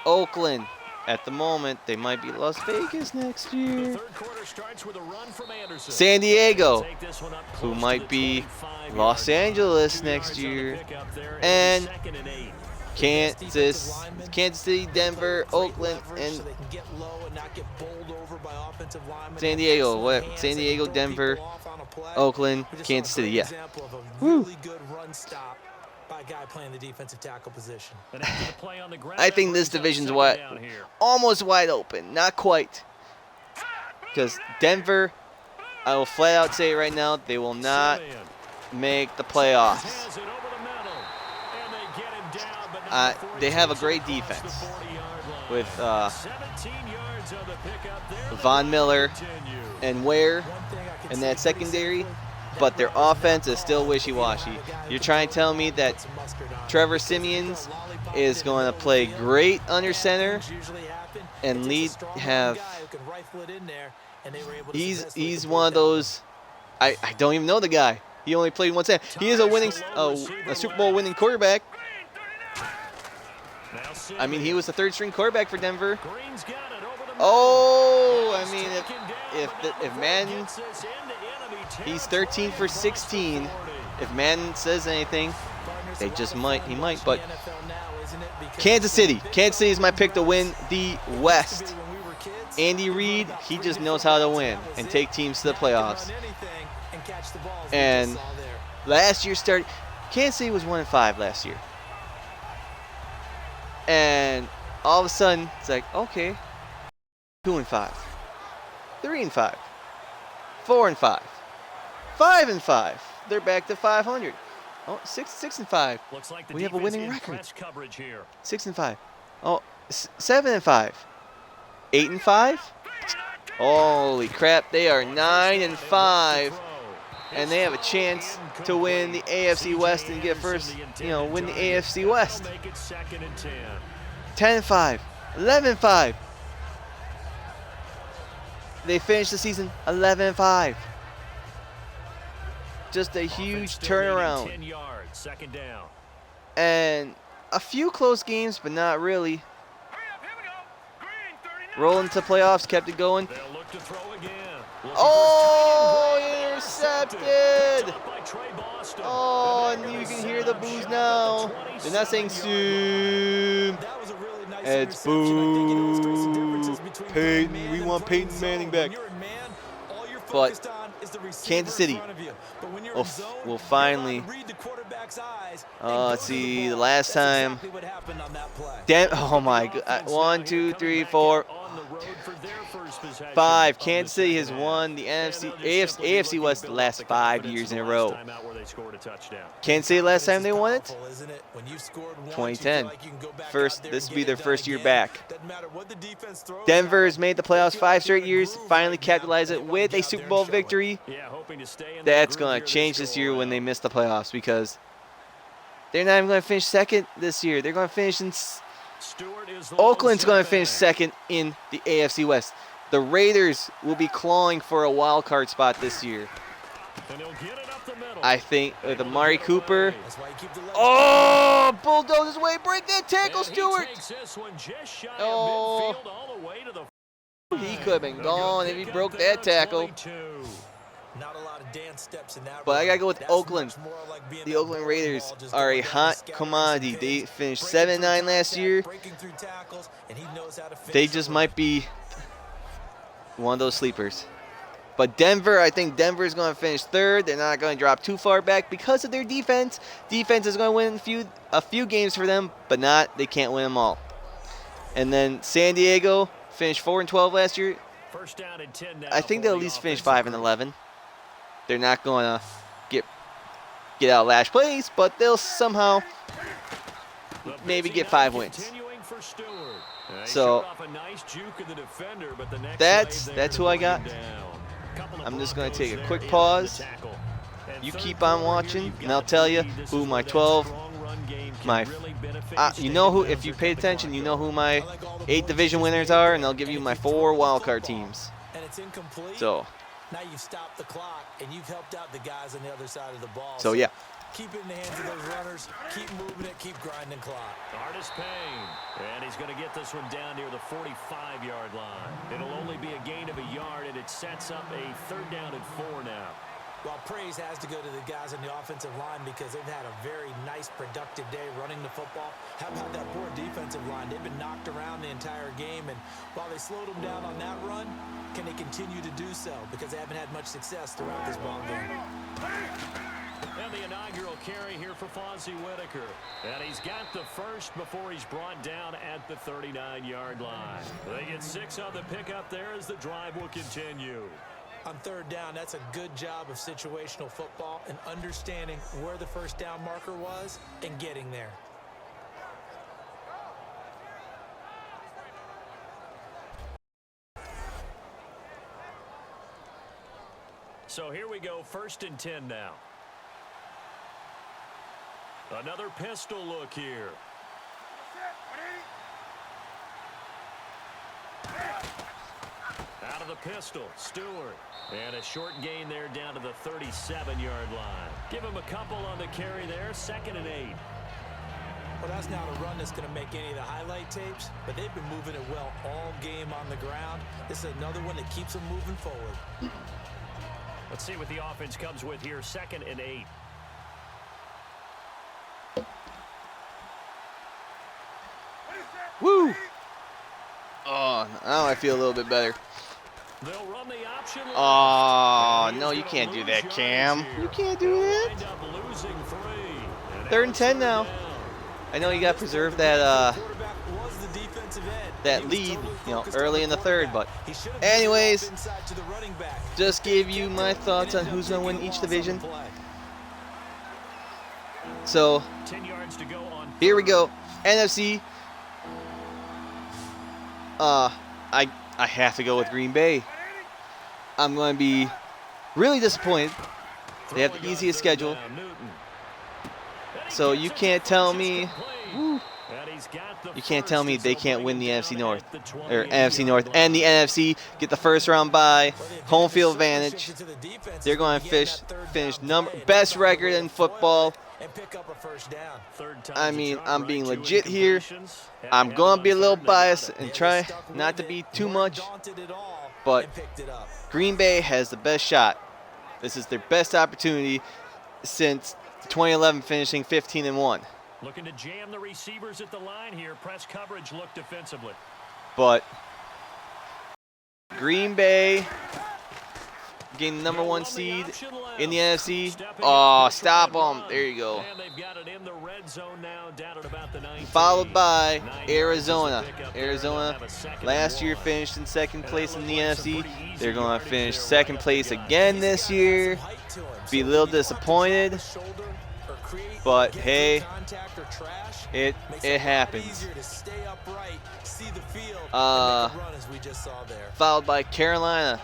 Oakland, at the moment, they might be Las Vegas next year. San Diego, who might be Los Angeles next year. And Kansas City, Denver, Oakland, and San Diego. What? San Diego, Denver, Oakland, Kansas City. Yeah. Woo. Guy playing the defensive tackle position. I think this division's almost wide open. Not quite. Because Denver, I will flat out say it right now, they will not make the playoffs. They have a great defense with Von Miller and Ware in that secondary. But their offense is still wishy-washy. You're trying to tell me that Trevor Siemians is going to play great under center and he's one of those. I don't even know the guy. He only played one time. He is a Super Bowl winning quarterback. I mean, he was the third string quarterback for Denver. Oh, I mean, if Madden. He's 13 for 16. If Madden says anything, he might. But Kansas City is my pick to win the West. Andy Reid, he just knows how to win and take teams to the playoffs. And last year Kansas City was 1-5 last year. And all of a sudden, it's like, okay, 2-5, 3-5, 4-5. 5-5. They're back to 500. Oh, 6-5. We have a winning record. 6-5. Oh, 7-5. 8-5. Holy crap! They are 9-5, and they have a chance to win the AFC West and get first. Win the AFC West. 10-5. 11-5. They finished the season 11-5. Just a huge turnaround. And a few close games, but not really. Rolling to playoffs, kept it going. Oh, intercepted! Oh, and you can hear the boos now. They're not saying "Sue." It's boo. Peyton, we want Peyton Manning back. But Kansas City will finally. Let's see. The last time. Oh my God! 1, 2, 3, 4, 5. Kansas City has won the AFC West the last 5 years in a row. Kansas City last time they won it? 2010. This will be their first year back. Denver has made the playoffs 5 straight years. Finally capitalized it with a Super Bowl victory. That's going to change this year when they miss the playoffs, because they're not even going to finish second this year. They're going to finish in. Oakland's going to finish second in the AFC West. The Raiders will be clawing for a wild card spot this year. I think with Amari Cooper. Oh, bulldoze his way. Break that tackle, Stewart. Oh, he could have been gone if he broke that tackle. But I got to go with Oakland. The Oakland Raiders are a hot commodity. They finished 7-9 last year. They just might be one of those sleepers. But Denver, I think Denver is going to finish third. They're not going to drop too far back because of their defense. Defense is going to win a few games for them, but they can't win them all. And then San Diego finished 4-12 last year. I think they'll at least finish 5-11. They're not going to get out of last place, but they'll somehow maybe get 5 wins. So that's who I got. I'm just going to take a quick pause. You keep on watching, and I'll tell you who my 12, if you pay attention, you know who my 8 division winners are, and I'll give you my 4 wildcard teams. So. Now you've stopped the clock, and you've helped out the guys on the other side of the ball. So yeah, Keep it in the hands of those runners. Keep moving it. Keep grinding clock. Artis Payne. And he's going to get this one down near the 45-yard line. It'll only be a gain of a yard, and it sets up a 3rd down and 4 now. Well, praise has to go to the guys on the offensive line because they've had a very nice, productive day running the football. How about that poor defensive line? They've been knocked around the entire game, and while they slowed them down on that run, can they continue to do so? Because they haven't had much success throughout this ball game. And the inaugural carry here for Fonzie Whitaker. And he's got the first before he's brought down at the 39-yard line. They get 6 on the pickup there as the drive will continue. On 3rd down, that's a good job of situational football and understanding where the first down marker was and getting there. So here we go, 1st and 10 now. Another pistol look here. Out of the pistol, Stewart. And a short gain there down to the 37-yard line. Give him a couple on the carry there, 2nd and 8. Well, that's not a run that's going to make any of the highlight tapes, but they've been moving it well all game on the ground. This is another one that keeps them moving forward. Let's see what the offense comes with here, 2nd and 8. Woo! Oh, now I feel a little bit better. They'll run the option. Oh, no, you can't do that, Cam. You can't do that. 3rd and 10 now. I know you got to preserve that that lead, you know, early in the 3rd, but anyways, just give you my thoughts on who's going to win each division. So, here we go. NFC. I have to go with Green Bay. I'm going to be really disappointed. They have the easiest schedule. So you can't tell me, they can't win the NFC North or NFC North and the NFC, get the 1st round bye, home field advantage. They're going to finish best record in football. I mean, I'm being legit here. I'm going to be a little biased and try not to be too much, but Green Bay has the best shot. This is their best opportunity since 2011, finishing 15-1. Looking to jam the receivers at the line here. Press coverage look defensively. But Green Bay getting the #1 seed in the NFC. Oh, stop them. There you go. Followed by Arizona. Arizona last year finished in 2nd place in the NFC. They're going to finish 2nd place again this year. Be a little disappointed. But hey, it happens. Followed by Carolina.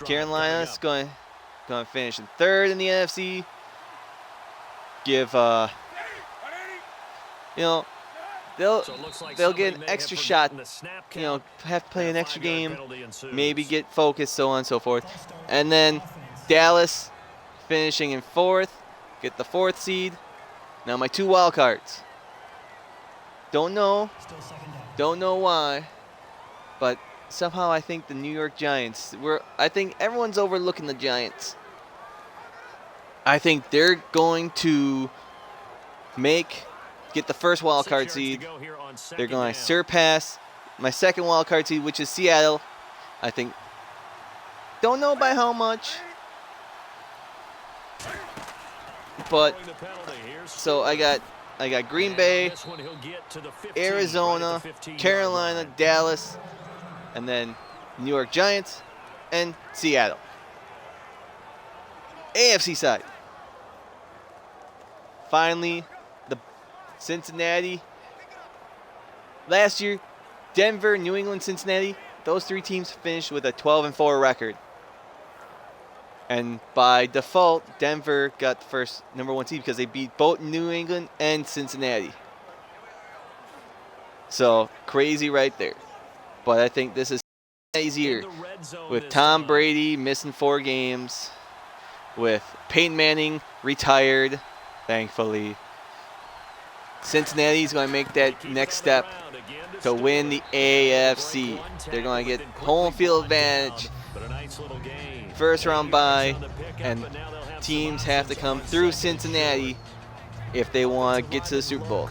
Carolina's going to finish in 3rd in the NFC. Give you know, they'll get an extra shot. You know, have to play an extra game, maybe get focused, so on and so forth. And then Dallas finishing in 4th. Get the 4th seed. Now my 2 wild cards. Don't know why, but somehow I think the New York Giants. I think everyone's overlooking the Giants. I think they're going to get the 1st wild card seed. They're going to surpass my 2nd wild card seed, which is Seattle. I think. Don't know by how much. But so I got Green Bay, Arizona, Carolina, Dallas, and then New York Giants and Seattle. AFC side. Finally, the Cincinnati. Last year, Denver, New England, Cincinnati, those 3 teams finished with a 12-4 record. And by default, Denver got the first #1 seed because they beat both New England and Cincinnati. So, crazy right there. But I think this is easier with Tom Brady missing 4 games. with Peyton Manning retired, thankfully. Cincinnati's going to make that next step to win the AFC. They're going to get home field advantage, first round bye, and teams have to come through Cincinnati if they want to get to the Super Bowl.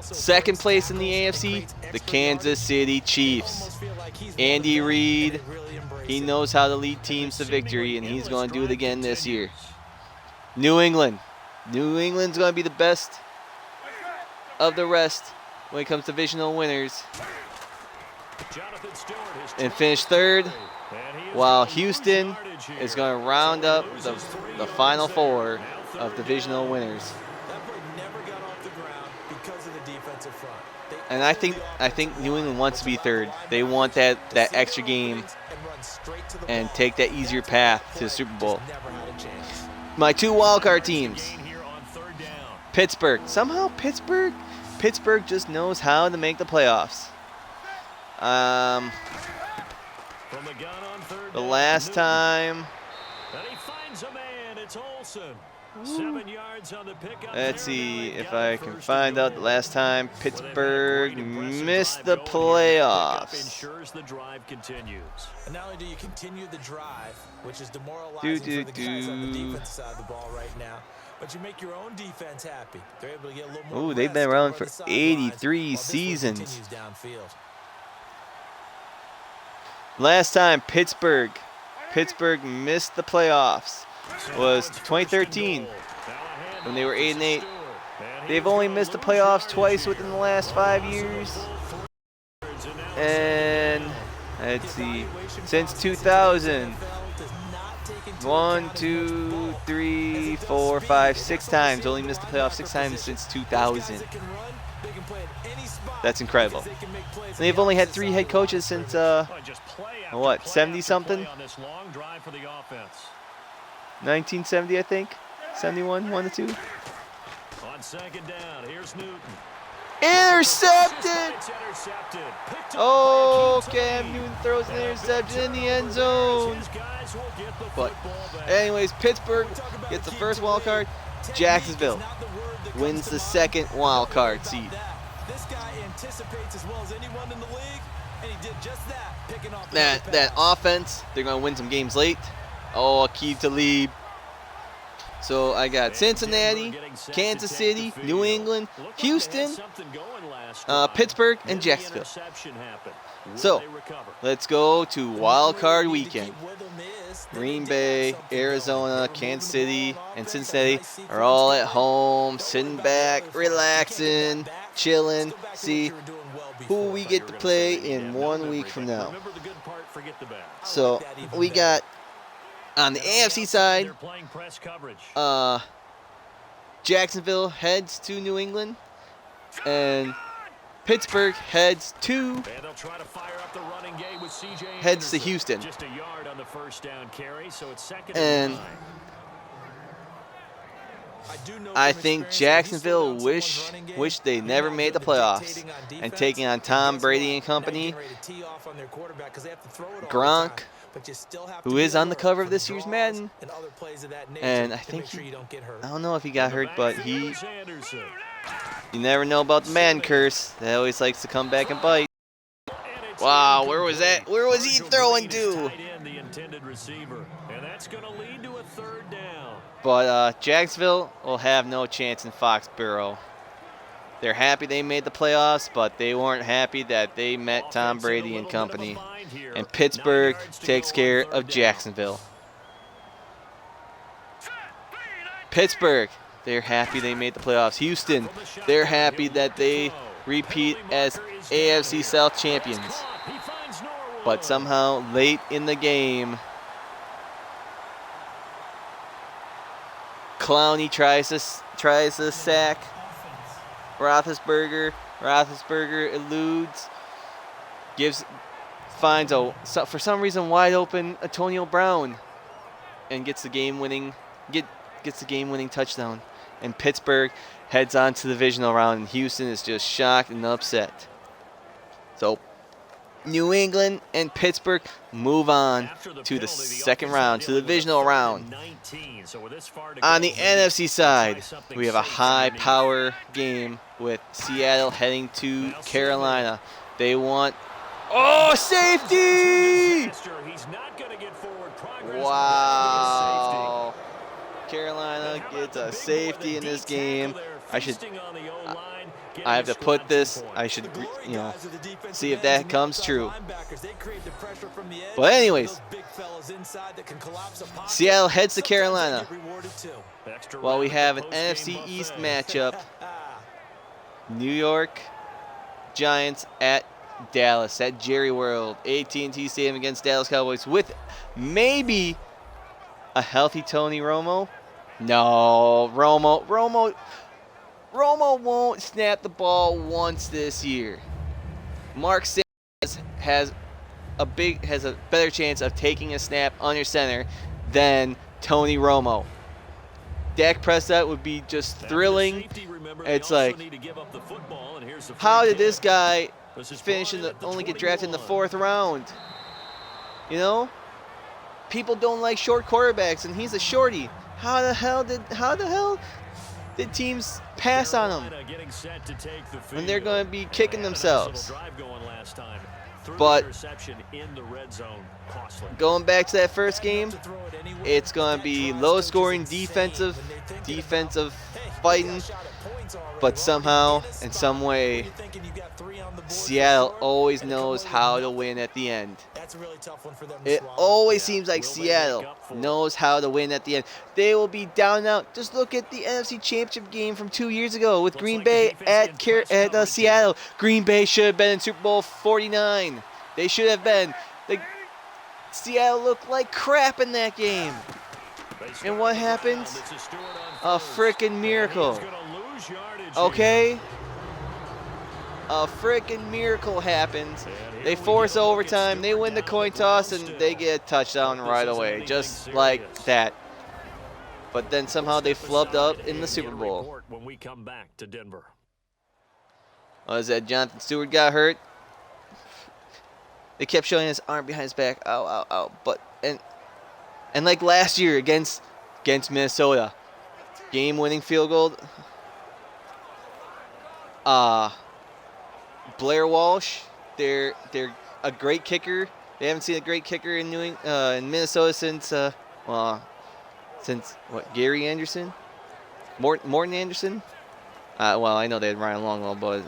Second place in the AFC, the Kansas City Chiefs. Andy Reid, he knows how to lead teams to victory, and he's going to do it again this year. New England's going to be the best of the rest when it comes to divisional winners, and finish third, while Houston is going to round up the final four of divisional winners. And I think New England wants to be third. They want that extra game and take that easier path to the Super Bowl. My two wildcard teams. Pittsburgh. Somehow Pittsburgh just knows how to make the playoffs. The last time. Let's see if I can find out the last time Pittsburgh missed the playoffs. And not only do you continue the drive, which is demoralizing for the guys on the defense side of the ball right now, but you make your own defense happy. They're able to get a little more. Ooh, they've been around for 83 seasons. Last time Pittsburgh missed the playoffs was 2013 when they were 8-8. They've only missed the playoffs twice within the last 5 years. And let's see, since 2000, 1, 2, 3, 4, 5, 6 times. Only missed the playoffs 6 times since 2000. That's incredible. And they've only had 3 head coaches since, what, 70-something? 1970, I think. 71, 1 to 2. On second down, here's Newton. Intercepted! Oh, Cam Newton throws an interception in the end zone. But anyways, Pittsburgh gets the first wild card. Jacksonville wins the second wild card seed. This guy anticipates as well as anyone in the league, and he did just that, picking off that offense. They're going to win some games late. Oh, Aqib Talib. So I got Cincinnati, Kansas City, New England, Houston, Pittsburgh, and Jacksonville. So let's go to wild card weekend. Green Bay, Arizona, Kansas City, and Cincinnati are all at home, sitting back, relaxing, chilling. See who we get to play in 1 week from now. So we got on the AFC side, Jacksonville heads to New England, and Pittsburgh heads to Houston. And I think Jacksonville wish they never made the playoffs, and taking on Tom Brady and company, Gronk, who is on the cover of this year's Madden, and I think I don't know if he got hurt, but you never know about the Madden curse. That always likes to come back and bite. Wow, where was that? Where was he throwing to? But Jacksonville will have no chance in Foxborough. They're happy they made the playoffs, but they weren't happy that they met Tom Brady and company. And Pittsburgh takes care of Jacksonville. Pittsburgh, they're happy they made the playoffs. Houston, they're happy that they repeat as AFC South champions. But somehow, late in the game, Clowney tries to sack Roethlisberger. Roethlisberger eludes, finds for some reason wide open Antonio Brown, and gets the game-winning touchdown. And Pittsburgh heads on to the divisional round, and Houston is just shocked and upset. So New England and Pittsburgh move on to the second round, to the divisional round. On the NFC side, we have a high-power game with Seattle heading to Carolina. They want... Oh, safety! Wow. Carolina gets a safety in this game. I have to put this, I should, see if that comes true. But anyways, Seattle heads to Carolina. While we have an NFC East matchup, New York Giants at Dallas, at Jerry World, AT&T Stadium against Dallas Cowboys with maybe a healthy Tony Romo. No, Romo won't snap the ball once this year. Mark Sanchez has a better chance of taking a snap under center than Tony Romo. Dak Prescott would be just thrilling. It's like, how did this guy only get drafted in the 4th round? You know? People don't like short quarterbacks, and he's a shorty. How the hell did teams pass on him when they're going to be kicking themselves? But going back to that first game, it's going to be low-scoring defensive fighting, but somehow, in some way, Seattle always knows how to win at the end. It always seems like Seattle knows how to win at the end. They will be down and out. Just look at the NFC Championship game from 2 years ago with Green Bay at Seattle. Green Bay should have been in Super Bowl 49. They should have been. Seattle looked like crap in that game. And what happened? A freaking miracle. Okay? A freaking miracle happens. They force overtime, they win the coin toss, and they get a touchdown right away, just like that. But then somehow they flubbed up in the Super Bowl. What is that? Jonathan Stewart got hurt. They kept showing his arm behind his back. Ow, ow, ow. But and like last year against Minnesota, game-winning field goal. Blair Walsh, they're a great kicker. They haven't seen a great kicker in Minnesota since Gary Anderson, Morton Anderson. Well, I know they had Ryan Longwell, but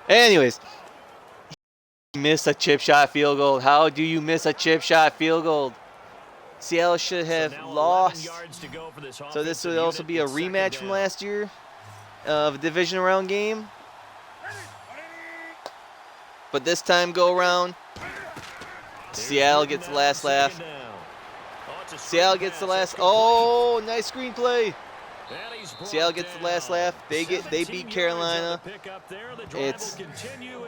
anyways, he missed a chip shot field goal. How do you miss a chip shot field goal? Seattle should have lost. So this would also be a rematch from last year of a division round game. But this time go around, Seattle gets the last laugh. Seattle gets the last. Oh, nice screenplay. Seattle gets the last laugh. They beat Carolina. It's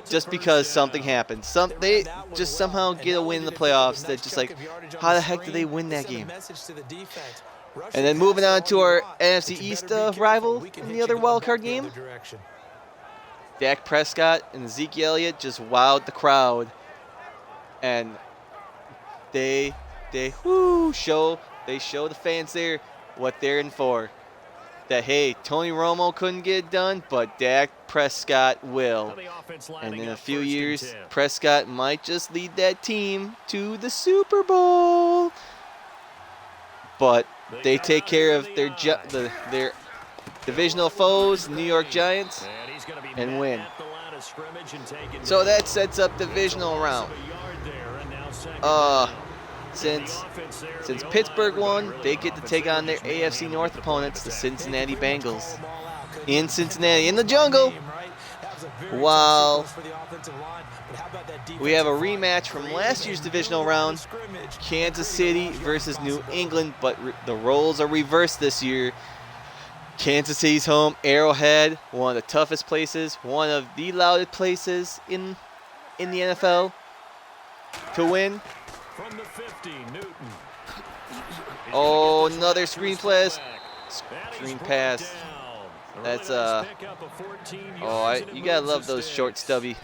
just because something happened. They just somehow get a win in the playoffs. That just like, how the heck did they win that game? And then moving on to our NFC East rival in the other wildcard game. Dak Prescott and Ezekiel Elliott just wowed the crowd, and they show the fans there what they're in for. That hey, Tony Romo couldn't get it done, but Dak Prescott will. And in a few years, Prescott might just lead that team to the Super Bowl. But they take care of their divisional foes, New York Giants, and win. So that sets up divisional round. Since Pittsburgh won, they get to take on their AFC North opponents, the Cincinnati Bengals, in Cincinnati, in the jungle. While we have a rematch from last year's divisional round, Kansas City versus New England, but the roles are reversed this year. Kansas City's home, Arrowhead, one of the toughest places, one of the loudest places in the NFL to win. From the 50, Newton. Oh, another screen pass. Screen pass. That's you gotta love those short, stubby.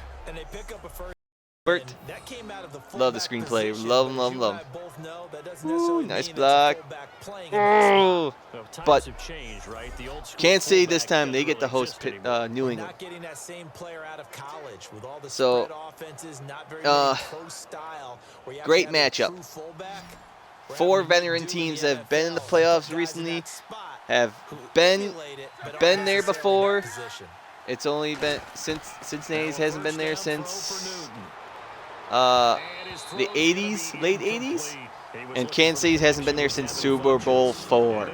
Love the screenplay. Love him, love him, love him. Ooh, nice block. Oh, but can't say this time they get to host New England. So, great matchup. 4 veteran teams have been in the playoffs recently, have been there before. It's only been since Cincinnati hasn't been there since the 80s, late 80s, and Kansas City hasn't been there since Super Bowl IV.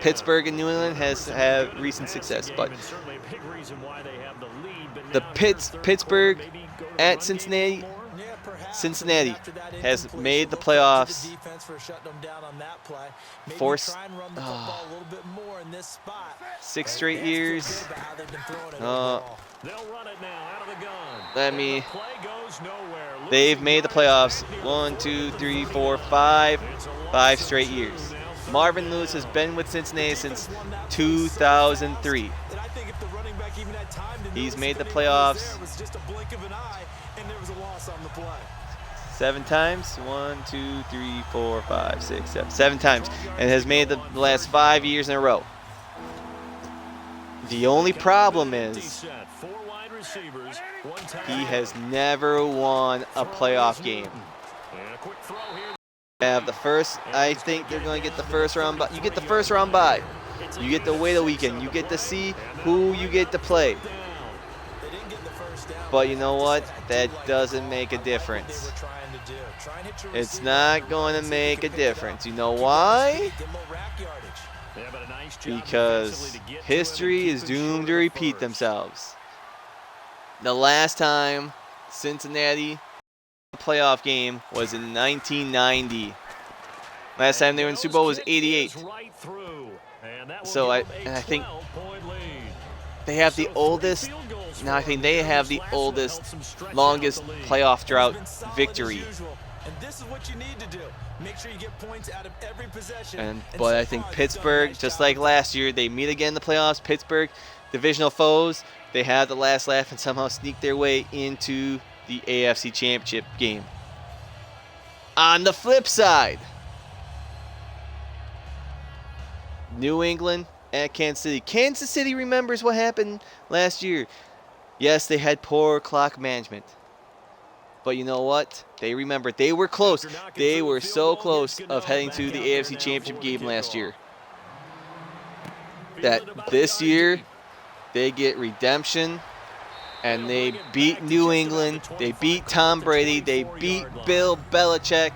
Pittsburgh and New England has had recent success, but the Pittsburgh at Cincinnati has made the playoffs for 6 straight years. They've made the playoffs 1, 2, 3, 4, 5 straight years. Marvin Lewis has been with Cincinnati since 2003. He's made the playoffs 7 times. 1, 2, 3, 4, 5, 6, 7. 7 times. And has made the last 5 years in a row. The only problem is he has never won a playoff game. Have the first, I think they're going to get the first round bye. You get the first round bye. You get to wait a weekend. You get to see who you get to play. But you know what? That doesn't make a difference. It's not going to make a difference. You know why? Because history is doomed to repeat themselves. The last time Cincinnati playoff game was in 1990. Last time they were in the Super Bowl was 88. So I think they have the oldest. Now I think they have the oldest, longest playoff drought victory. And this is what you need to do. Make sure you get points out of every possession. But I think Pittsburgh, just like last year, they meet again in the playoffs. Pittsburgh, divisional foes, they have the last laugh and somehow sneak their way into the AFC Championship game. On the flip side, New England at Kansas City. Kansas City remembers what happened last year. Yes, they had poor clock management. But you know what? They remember. They were close. They were so close of heading to the AFC Championship game last year. That this year, they get redemption. And they beat New England. They beat Tom Brady. They beat Bill Belichick.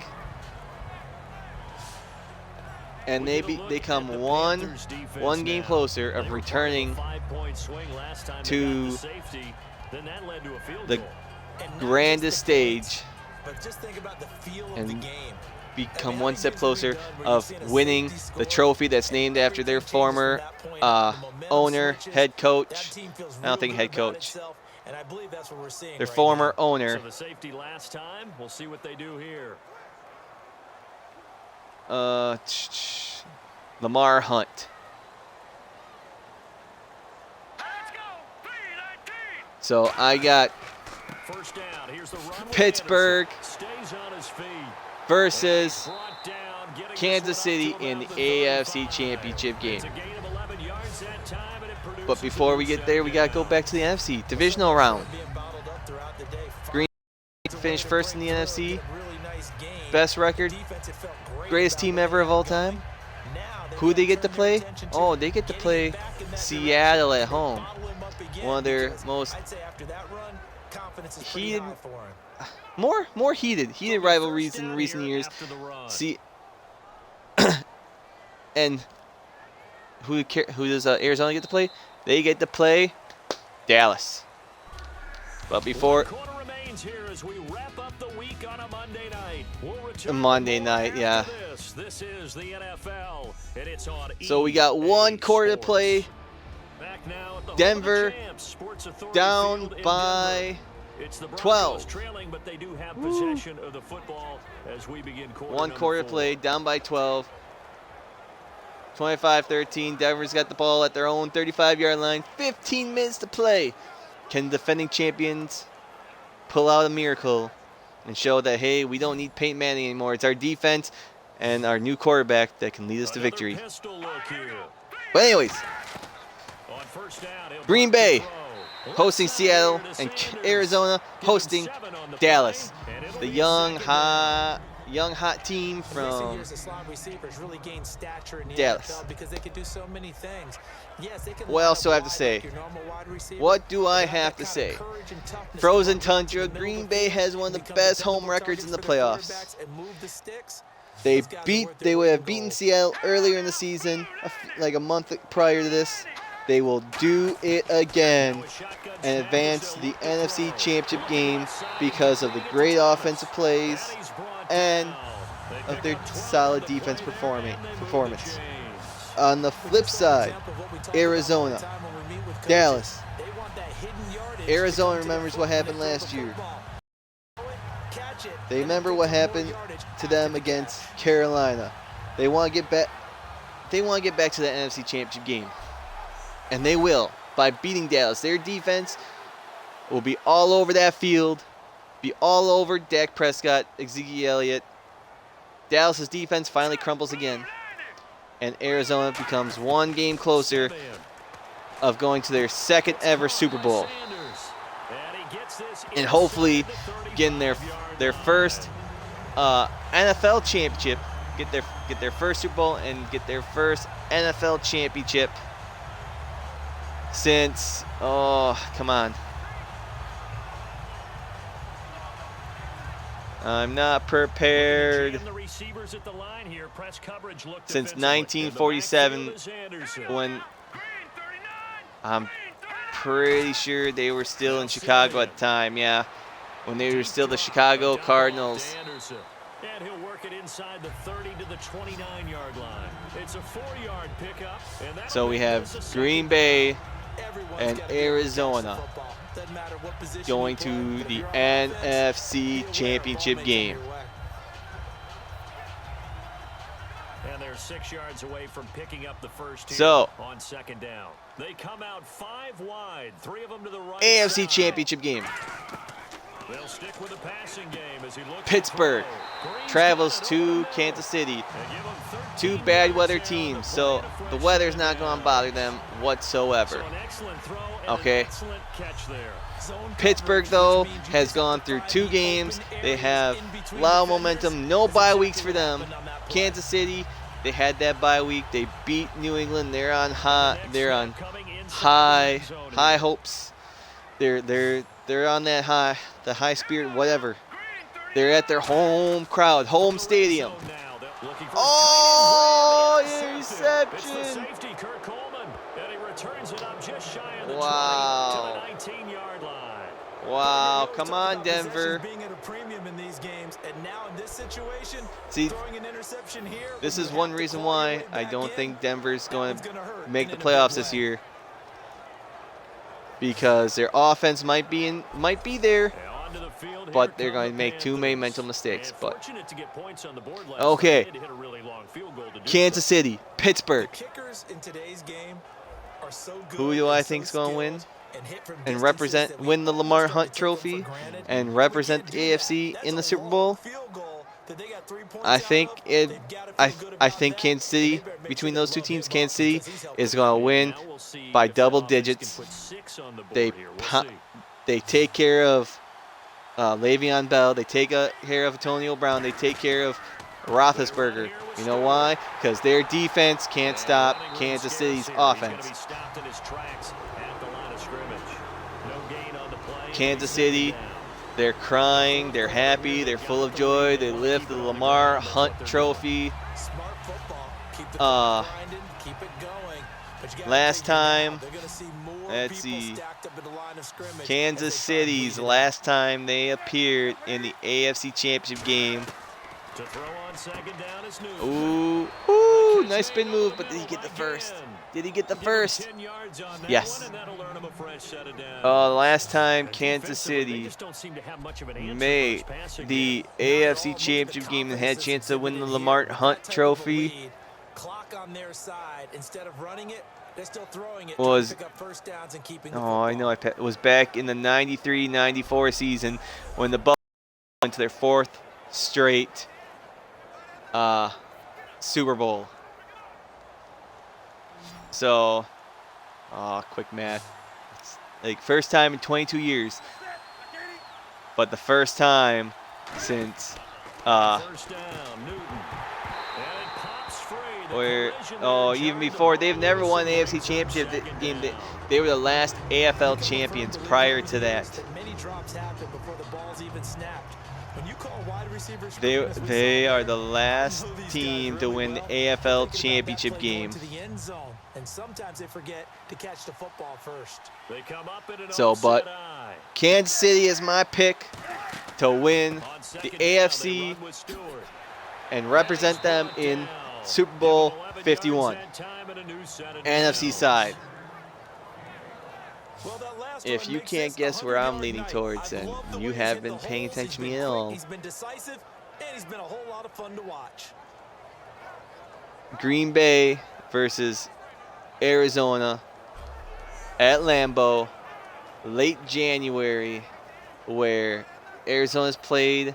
And they come one game closer of returning to the grandest stage and become one step closer of winning the trophy that's named after their former owner, head coach. I don't think head coach. Their former owner. So the safety last time. We'll see what they do here. Lamar Hunt. So I got Pittsburgh versus Kansas City in the AFC Championship game. But before we get there, we got to go back to the NFC divisional round. Green finished first in the NFC. Best record. Greatest team ever of all time. Who they get to play? Oh, they get to play Seattle at home. One of their most heated, more heated rivalries in recent years. See, and who does Arizona get to play? They get to play Dallas. But before Monday night, yeah. This is the NFL, and it's on. So we got 1 quarter to play. Denver down by 12. Trailing, but they do have possession of the football as we begin 1 quarter to play, down by 12. 25-13. Denver's got the ball at their own 35-yard line. 15 minutes to play. Can defending champions pull out a miracle and show that, hey, we don't need Peyton Manning anymore. It's our defense and our new quarterback that can lead us to victory. But anyways, Green Bay hosting Seattle and Arizona hosting Dallas. The young hot team from Dallas. What else do I have to say? What do I have to say? Frozen Tundra. Green Bay has one of the best home records in the playoffs. They would have beaten Seattle earlier in the season, like a month prior to this. They will do it again and advance to the NFC Championship game because of the great offensive plays and of their solid defense performance. On the flip side, Arizona, Dallas. Arizona remembers what happened last year. They remember what happened to them against Carolina. They want to get back. They want to get back to the NFC Championship game, and they will by beating Dallas. Their defense will be all over that field, be all over Dak Prescott, Ezekiel Elliott. Dallas's defense finally crumbles again, and Arizona becomes one game closer of going to their second ever Super Bowl, and hopefully getting their first NFL championship, get their first Super Bowl and get their first NFL championship since, come on. I'm not prepared. Since 1947, when I'm pretty sure they were still in Chicago at the time, yeah. When they were still the Chicago Cardinals. And he'll work it inside the 30 to the 29-yard line. It's a 4-yard pickup. So we have Green Bay and Arizona going to the NFC Championship game. And they're 6 yards away from picking up the first on second down. They come out 5 wide, 3 of them to the right. AFC Championship game. They'll stick with the passing game as he looks. Pittsburgh travels to Kansas City. 2 bad weather teams, so the weather's not going to bother them whatsoever. Okay. Pittsburgh, though, has gone through 2 games. They have a lot of momentum. No bye weeks for them. Kansas City, they had that bye week. They beat New England. They're on high hopes. They're on that high spirit, whatever. They're at their home crowd, home stadium. Oh, interception! Wow. Wow, come on, Denver. See, this is one reason why I don't think Denver's going to make the playoffs this year. Because their offense might be there, but they're going to make too many mental mistakes. But okay, Kansas City, Pittsburgh. Who do I think is going to win and win the Lamar Hunt Trophy and represent the AFC in the Super Bowl? I think Kansas City, between those 2 teams, Kansas City is going to win by double digits. They take care of Le'Veon Bell. They take care of Antonio Brown. They take care of Roethlisberger. You know why? Because their defense can't stop Kansas City's offense. Kansas City, they're crying, they're happy, they're full of joy. They lift the Lamar Hunt Trophy. Last time, let's see, Kansas City's last time they appeared in the AFC Championship game. Ooh, nice spin move, but did he get the first? Did he get the first? Yes. Last time Kansas City made the AFC Championship game and had a chance to win the Lamar Hunt Trophy clock on their side. Instead of running it, they're still throwing it. Was, to pick up first downs and keeping I know. It was back in the 93-94 season when the Bucs went to their 4th straight Super Bowl. So, quick math. It's like first time in 22 years. But the first time since even before, they've never won an AFC Championship game. They were the last AFL champions prior to that. Many drops happened before the balls even snapped. When you call wide receivers, they are the last team to win the AFL championship game. And sometimes they forget to catch the football first. They come up in an but Kansas City is my pick to win the AFC and represent them in Super Bowl 51. NFC side. If you can't guess where I'm leaning towards, then you haven't been paying attention to me at all. He's been decisive, and he's been a whole lot of fun to watch. Green Bay versus Arizona at Lambeau, late January, where Arizona's plays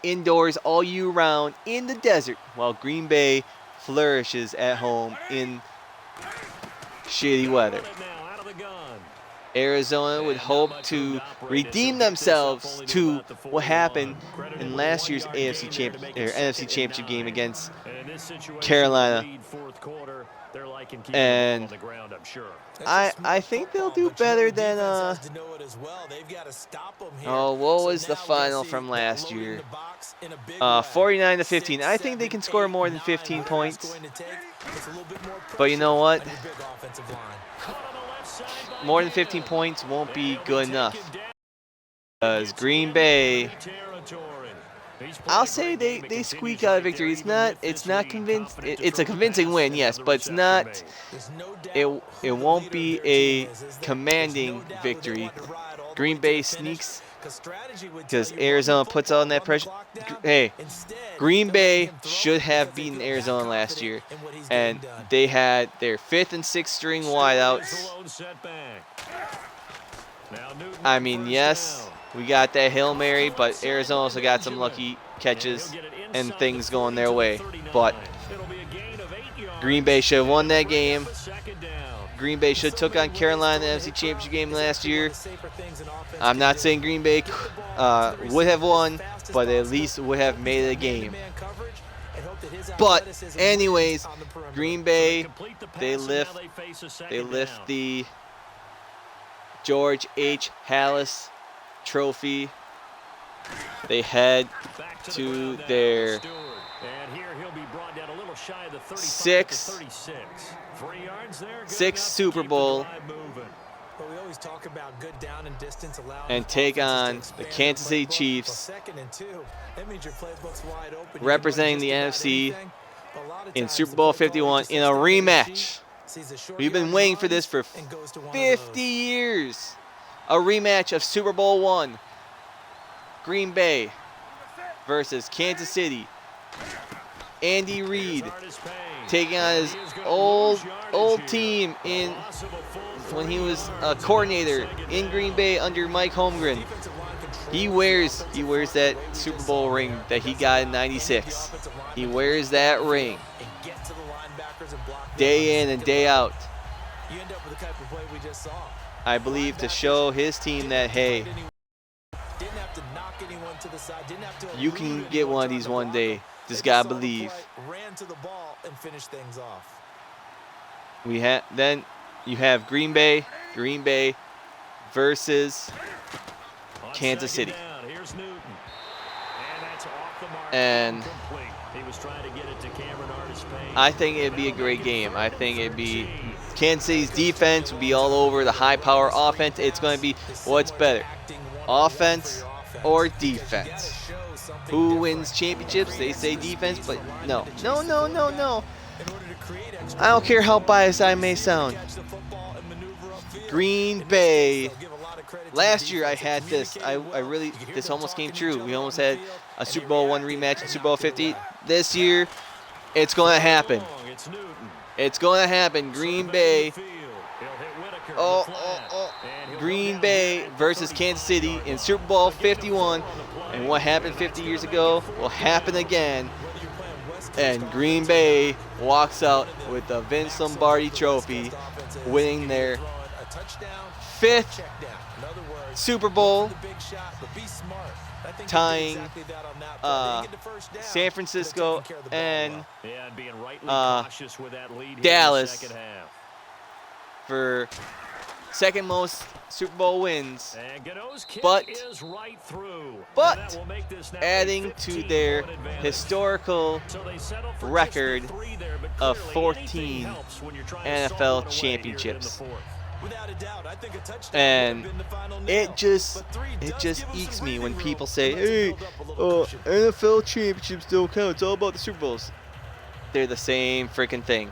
indoors all year round in the desert, while Green Bay flourishes at home in shitty weather. Arizona would hope to redeem themselves to what happened in last year's NFC Championship game against Carolina. And I think they'll do better than what was the final from last year? 49-15. I think they can score more than 15 points. But you know what? More than 15 points won't be good enough. Because Green Bay, I'll say they squeak out a victory. It's not convinced. It's a convincing win, yes, but it's not. It won't be a commanding victory. Green Bay sneaks because Arizona puts on that pressure. Hey, Green Bay should have beaten Arizona last year, and they had their 5th and 6th string wideouts. I mean, yes, we got that Hail Mary, but Arizona also got some lucky catches and things going their way. But Green Bay should have won that game. Green Bay should have took on Carolina in the NFC Championship game last year. I'm not saying Green Bay would have won, but at least would have made it a game. But anyways, Green Bay, they lift the George H. Halas Trophy. They head to their 6th Super Bowl and take on the Kansas City Chiefs, representing the NFC in Super Bowl 51 in a rematch. We've been waiting for this for 50 years. A rematch of Super Bowl 1. Green Bay versus Kansas City. Andy Reid taking on his old team when he was a coordinator in Green Bay under Mike Holmgren. He wears that Super Bowl ring that he got in '96. He wears that ring day in and day out. I believe to show his team that, hey, you can get one of these one day. Just gotta believe. Then you have Green Bay versus Kansas City. And I think it'd be a great game. I think it'd be Kansas City's defense would be all over the high power offense. It's going to be what's better, offense or defense. Who wins championships? They say defense, but no. I don't care how biased I may sound. Green Bay. Last year I had this. This almost came true. We almost had a Super Bowl I rematch in Super Bowl 50. This year, it's going to happen. It's going to happen. Green Bay. Green Bay versus Kansas City in Super Bowl 51. And what happened 50 years ago will happen again. And Green Bay walks out with the Vince Lombardi Trophy, winning their 5th Super Bowl, tying San Francisco and Dallas for second most Super Bowl wins, but adding to their historical record of 14 NFL championships. And it just ekes me when people say, hey, NFL championships don't count. It's all about the Super Bowls. They're the same freaking thing.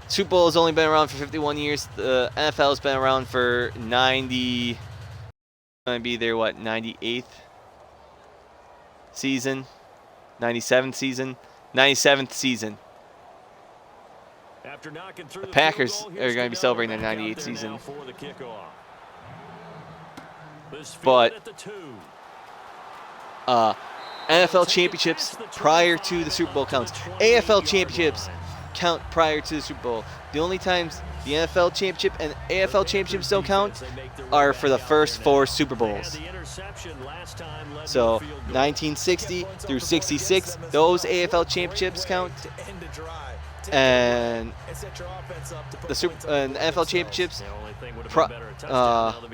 Super Bowl has only been around for 51 years. The NFL has been around for 90. Going to be their 98th season, 97th season, 97th season. The Packers are going to be celebrating their 98th season. But NFL championships prior to the Super Bowl counts. AFL championships count prior to the Super Bowl. The only times the NFL championship and AFL championships don't count are for the first 4 Super Bowls. So 1960 through 66, those AFL championships count. And the NFL championships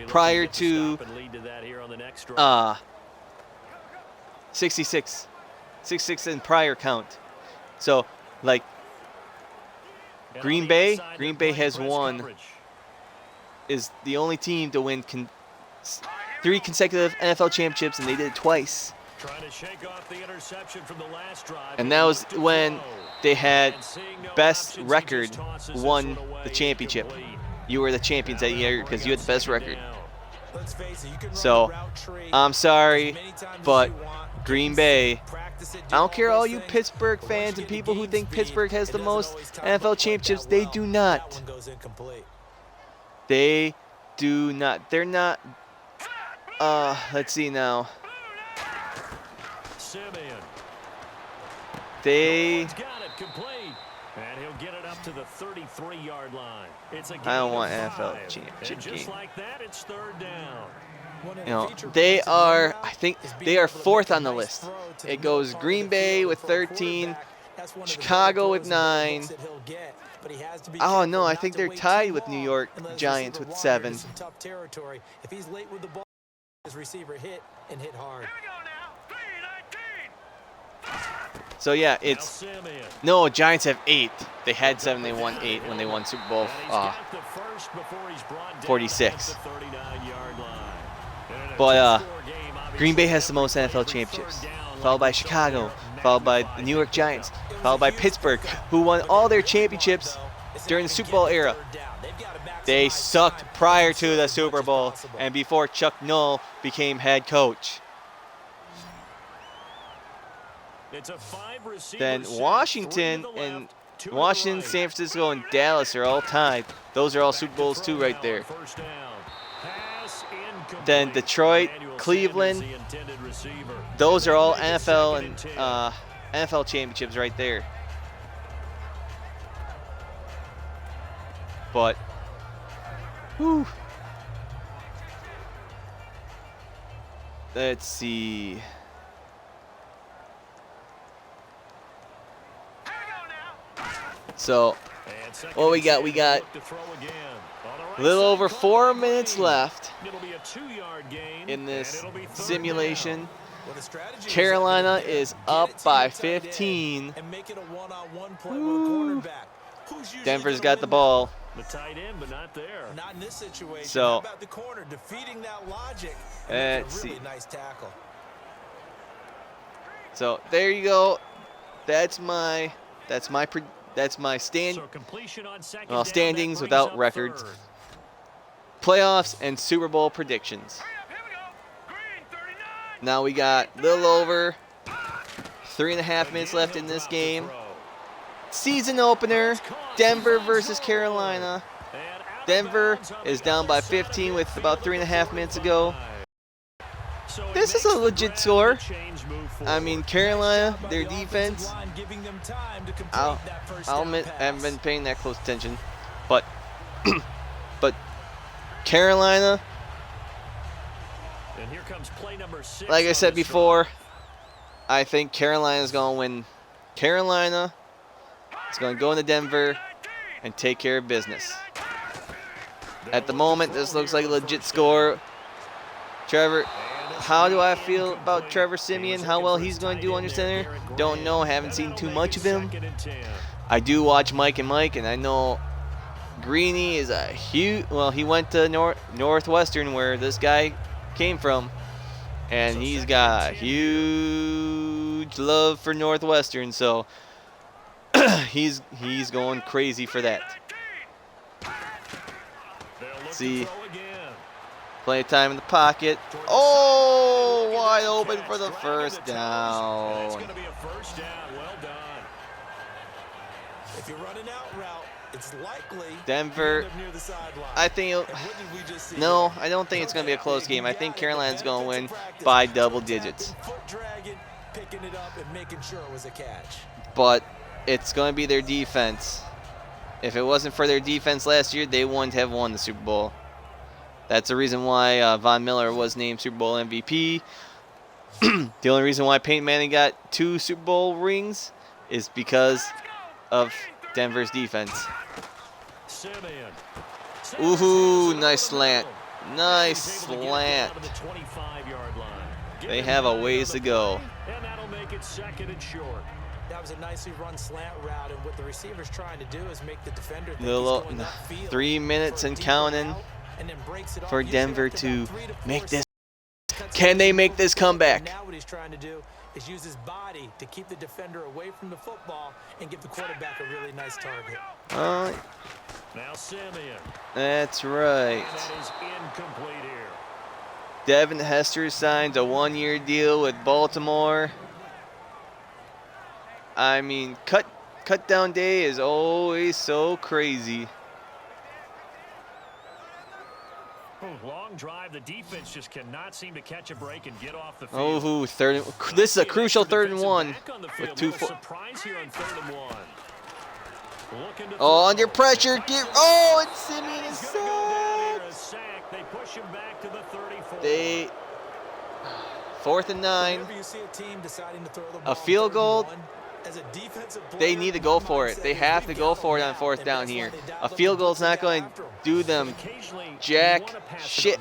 prior to 66 and prior count. So like Green Bay has won, is the only team to win 3 consecutive NFL championships, and they did it twice. And that was when they had best record won the championship. You were the champions that year because you had the best record. So I'm sorry, but Green Bay, I don't care all you Pittsburgh fans and people who think Pittsburgh has the most NFL championships. They do not. They do not. They're not. Let's see now. They. And he'll get it up to the 33-yard line. I don't want NFL championship game. Just like that, it's 3rd down. You know, they are, I think they are 4th on the list. It goes Green Bay with 13, Chicago with 9. Oh no, I think they're tied with New York Giants with 7. If he's late with the ball, his receiver hit and hit hard. So yeah, it's no, Giants have 8. They had 7, they won 8 when they won Super Bowl 46. But Green Bay has the most NFL championships, followed by Chicago, followed by the New York Giants, followed by Pittsburgh, who won all their championships during the Super Bowl era. They sucked prior to the Super Bowl and before Chuck Noll became head coach. Then Washington, San Francisco, and Dallas are all tied. Those are all Super Bowls too right there. Then Detroit, Cleveland, those are all NFL and NFL championships right there. But, whew. Let's see. So, what we got? We got a little over 4 minutes left in this simulation. Carolina is up by 15. Woo. Denver's got the ball. So, let's see. So there you go. That's my standings without records, playoffs, and Super Bowl predictions. Now we got a little over 3.5 minutes left in this game. Season opener, Denver versus Carolina. Denver is down by 15 with about 3.5 minutes ago. This is a legit score. I mean, Carolina, their defense, I'll admit I haven't been paying that close attention, but Carolina, like I said before, I think Carolina's going to win. Carolina is going to go into Denver and take care of business. At the moment, this looks like a legit score. Trevor, how do I feel about Trevor Siemian? How well he's going to do under center? Don't know. Haven't seen too much of him. I do watch Mike and Mike, and I know Greeny is a huge. Well, he went to Northwestern, where this guy came from, and he's got huge love for Northwestern. So he's going crazy for that. See. Plenty of time in the pocket. Oh, wide open for the first down. It's going to be a first down. Well done. If you're running out route, it's likely Denver. I think. No, I don't think it's going to be a close game. I think Carolina's going to win by double digits. But it's going to be their defense. If it wasn't for their defense last year, they wouldn't have won the Super Bowl. That's the reason why Von Miller was named Super Bowl MVP. The only reason why Peyton Manning got 2 Super Bowl rings is because of Denver's defense. Ooh, nice slant. Nice slant. They have a ways to go. And that'll make it second and short. That was a nicely run slant route, and what the receiver's trying to do is make the defender think Little, he's going upfield 3 minutes and counting for Denver to make this. Can they make this comeback? Now what he's trying to do is use his body to keep the defender away from the football and give the quarterback a really nice target. Now Siemian. That's right. And that is incomplete here. Devin Hester signs a 1-year deal with Baltimore. I mean, cut down day is always so crazy. Long drive. The defense just cannot seem to catch a break and get off the field. Oh, this is a crucial 3rd and 1 with 2. Surprise here on 3rd and 1. Oh, under pressure. And Siemian is sacked. They push him back to the 34. 4th and 9. A field goal. They need to go for it. They have to go for it on 4th down here. A field goal is not going to do them jack shit.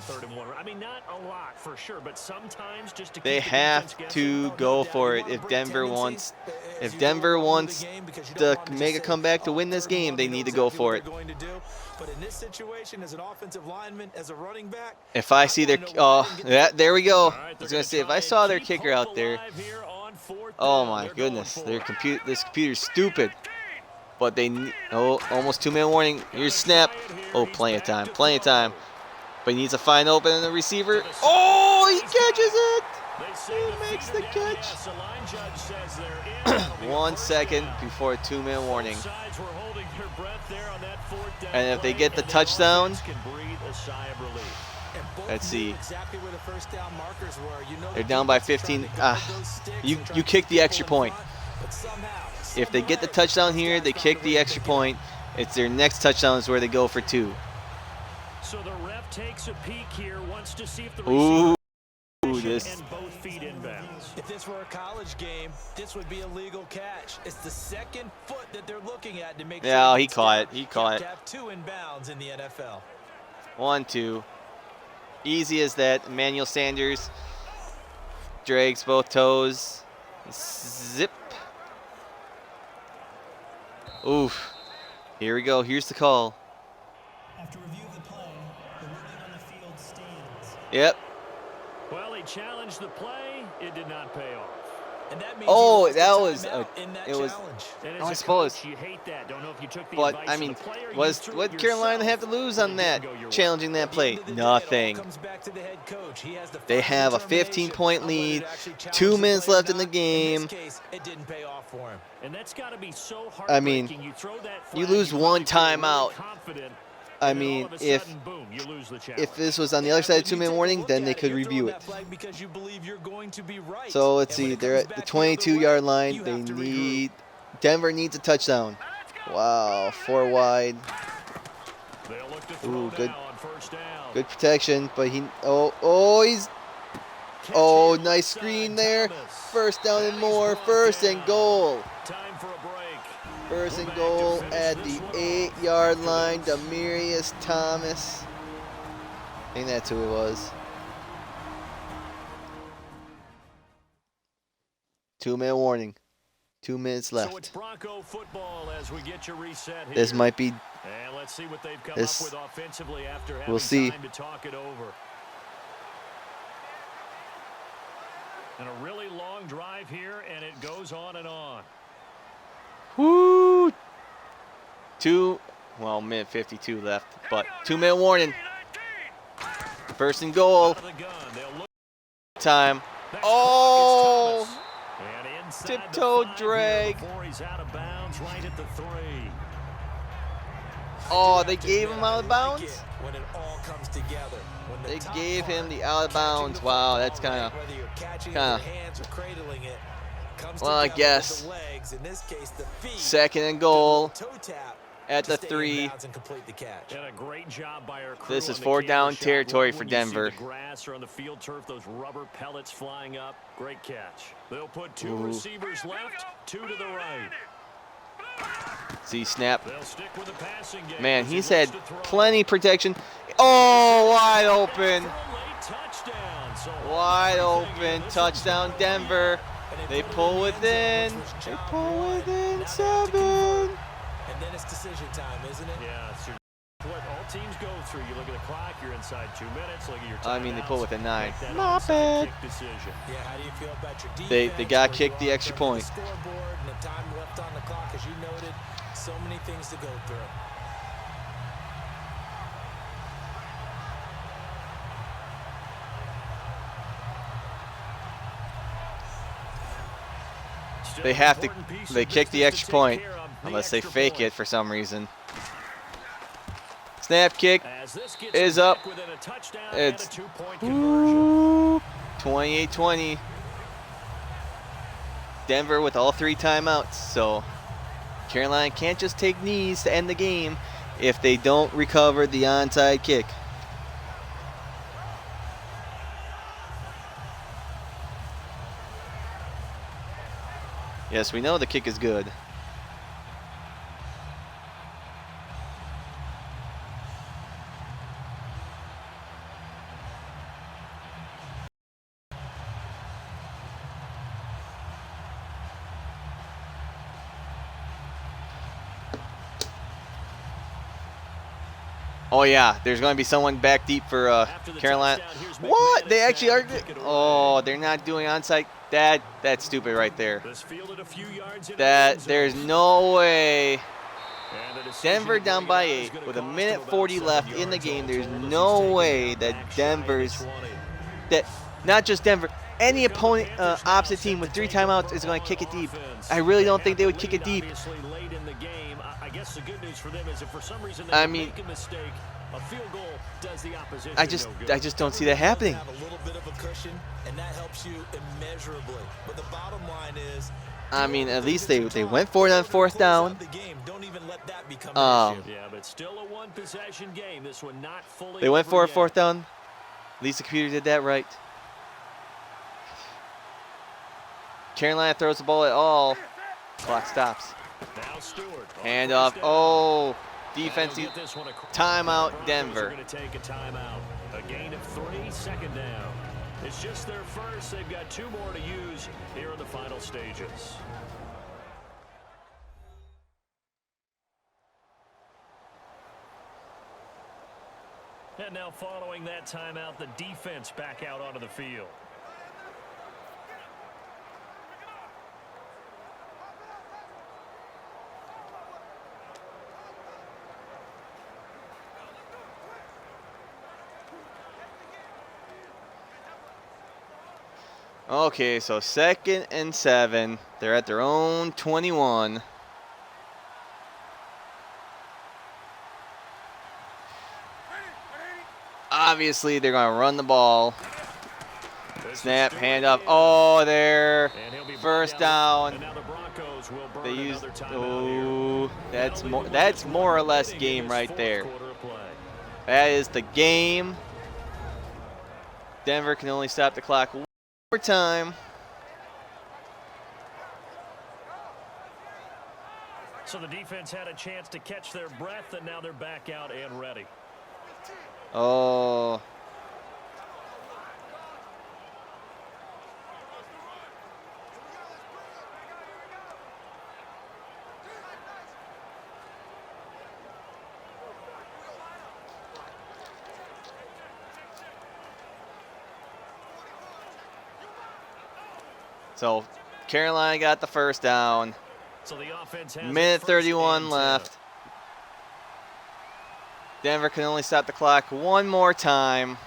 I mean, not a lot for sure, but sometimes just to they have to go for it if Denver wants to make a comeback to win this game. They need to go for it. But in this situation, as an offensive lineman, as a running back, if I see their there we go. I was gonna say if I saw their kicker out there. Oh my goodness, this computer's stupid. But they almost 2-minute warning. Here's snap. Oh, plenty of time. But he needs to find open in the receiver. Oh, he catches it. He makes the catch. 1 second before a 2-minute warning. And if they get the touchdown, let's see. They're down by 15. You kick the extra point. If they get the touchdown here, they kick the extra point. It's their next touchdown is where they go for 2. So the ref takes a peek here, wants to see if the receiver and both feet inbounds. If this were a college game, this would be a legal catch. It's the second foot that they're looking at to make sure. Yeah, he caught it. He caught it. Have 2 inbounds in the NFL. 1-2. Easy as that. Emmanuel Sanders drags both toes. Zip. Oof. Here we go. Here's the call. After review of the play, the ruling on the field stands. Yep. Well, he challenged the play. It did not pay off. And that means oh, that was it was. I suppose. You hate that. Don't know if you took the But advice I of mean, the player, what Carolina have to lose on that challenging that play? Nothing. They have a 15-point lead. 2 minutes left in the game. And that's got to be so I mean, you lose one timeout. I mean, if this was on the other side of 2-minute warning, then they could review it. So let's see. They're at the 22-yard line. They need Denver needs a touchdown. Wow, 4 wide. Ooh, good protection. But nice screen there. First down and more. First and goal. First and goal at the 8-yard line. Demaryius Thomas. I think that's who it was. 2-minute warning. 2 minutes left. So it's Bronco football as we get your reset here. This might be. And let's see what they've come up with offensively after having time to talk it over. And a really long drive here, and it goes on and on. Woo! Minute 52 left, but 2-minute warning. First and goal. Time. Oh! Tiptoe drag. Oh, they gave him out of bounds? They gave him the out of bounds. Wow, that's kind of. Well, I guess. Second and goal at the 3. This is 4 down territory for Denver. On the field turf, those rubber pellets flying up. Great catch. They'll put 2 receivers left, 2 to the right. See, snap. Man, he's had plenty protection. Oh, wide open. Wide open. Touchdown, Denver. They pull within. They pull within 7. And then it's decision time, isn't it? Yeah, it's what all teams go through. You look at the clock, you're inside 2 minutes. Look at your time. I mean, they pull within 9. Not bad. Yeah, how do you feel about your defense? They got kicked the extra point. Scoreboard and the time left on the clock, as you noted. So many things to go through. They have to. They kick the extra point unless they fake it for some reason. Snap kick is up. It's 28-20. Denver with all 3 timeouts. So Carolina can't just take knees to end the game if they don't recover the onside kick. Yes, we know the kick is good. Oh yeah, there's going to be someone back deep for Carolina. What? They actually are. Oh, they're not doing onside. That's stupid right there. There's no way. Denver down by 8 with 1:40 left in the game. There's no way that not just Denver, any opponent, opposite team with 3 timeouts is going to kick it deep. I really don't think they would kick it deep. I guess the good news for them is if for some reason I they mean, make a mistake, a field goal does the opposition I just don't see that happening. Have a little bit of a cushion, and that helps you immeasurably. But the bottom line is, I mean, at least they went for it on 4th down. Don't even let that become an issue. Yeah, but still a 1-possession game. This one not fully. They went for a 4th down. At least the computer did that right. Carolina throws the ball at all. Clock stops. Now Stewart. Hand off. Oh, defensive timeout, Denver. Going to take a timeout. A gain of 3, 2nd down. It's just their first. They've got 2 more to use here in the final stages. And now following that timeout, the defense back out onto the field. Okay, so 2nd and 7. They're at their own 21. Obviously, they're going to run the ball. Snap, hand up. Oh, there. First down. They used. Oh, that's more or less game right there. That is the game. Denver can only stop the clock one more time. So the defense had a chance to catch their breath, and now they're back out and ready. Oh. So Carolina got the first down. So the offense has minute 31 left. Denver can only stop the clock one more time.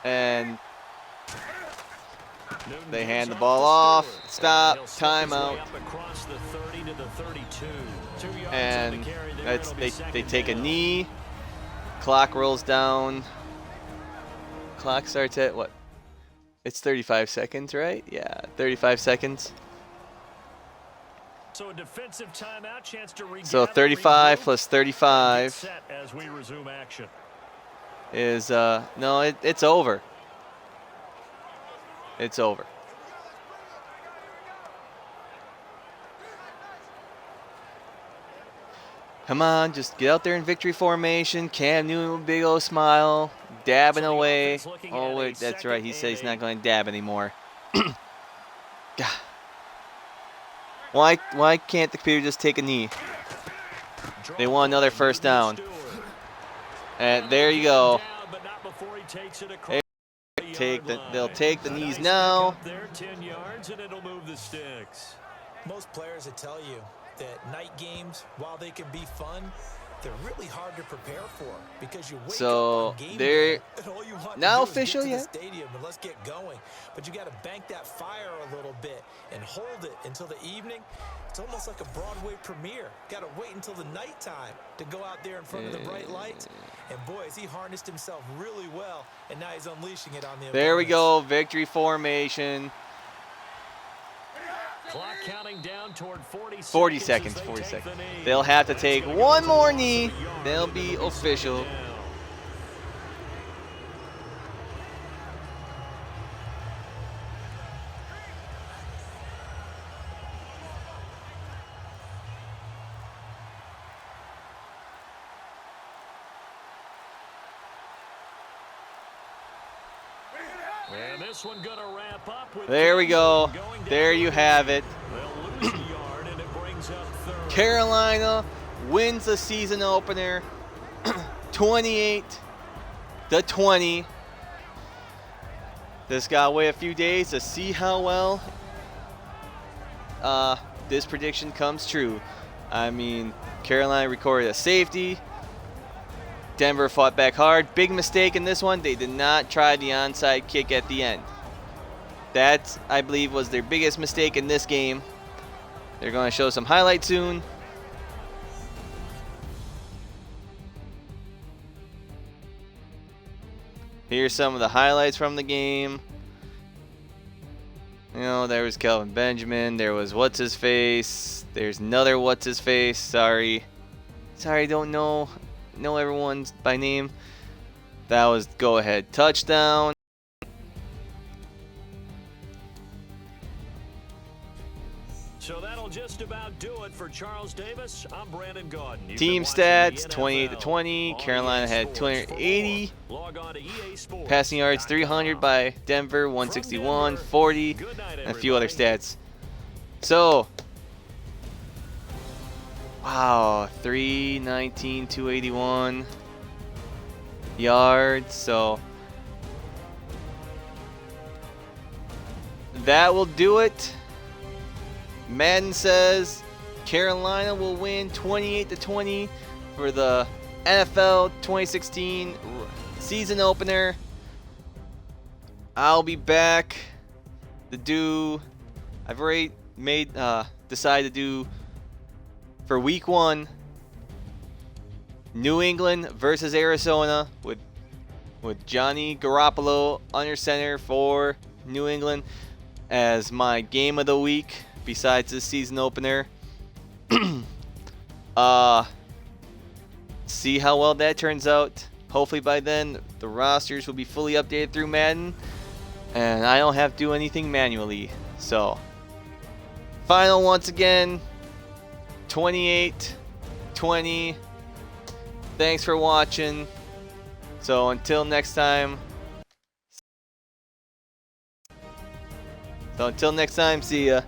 And they hand the ball off. Stop. Timeout. And they take a knee. Clock rolls down. Clock starts at what? It's 35 seconds, right? Yeah, 35 seconds. So a defensive timeout, chance to regather, so 35 plus 35 as we resume action. Is no, it's over. It's over. Come on, just get out there in victory formation. Cam Newton, big old smile, dabbing away. Oh wait, that's right. He said he's not going to dab anymore. God. Why can't the computer just take a knee? They want another first down. And there you go. They'll take the knees now. Most players will tell you that night games, while they can be fun, they're really hard to prepare for because you wake up on game day and all you want now to do official is get to yet? the stadium and let's get going. But you got to bank that fire a little bit and hold it until the evening. It's almost like a Broadway premiere. Got to wait until the nighttime to go out there in front of the bright lights. And boy, has he harnessed himself really well, and now he's unleashing it on the There we opponents. go, victory formation. Clock counting down toward 40 seconds. They'll have to take one more knee. They'll be official. And this one gonna wrap up with There we go. There you have it. They'll lose a yard, and it brings up third. Carolina wins the season opener 28-20. This got to wait a few days to see how well this prediction comes true. I mean, Carolina recorded a safety. Denver fought back hard. Big mistake in this one. They did not try the onside kick at the end. That, I believe, was their biggest mistake in this game. They're going to show some highlights soon. Here's some of the highlights from the game. You know, there was Kelvin Benjamin. There was what's-his-face. There's another what's-his-face. Sorry, don't know everyone's by name. That was go-ahead touchdown. So that'll just about do it for Charles Davis. I'm Brandon Gaudin. Team stats, 28-20. Carolina had 280 passing yards, 300 by Denver, 161, 40, and a few other stats. So, wow, 319, 281 yards. So that will do it. Madden says Carolina will win 28-20 for the NFL 2016 season opener. I'll be back to do. I've already decided to do for week 1. New England versus Arizona with Johnny Garoppolo under center for New England as my game of the week besides the season opener. See how well that turns out. Hopefully by then the rosters will be fully updated through Madden and I don't have to do anything manually. So final once again, 28-20. Thanks for watching. So until next time, see ya.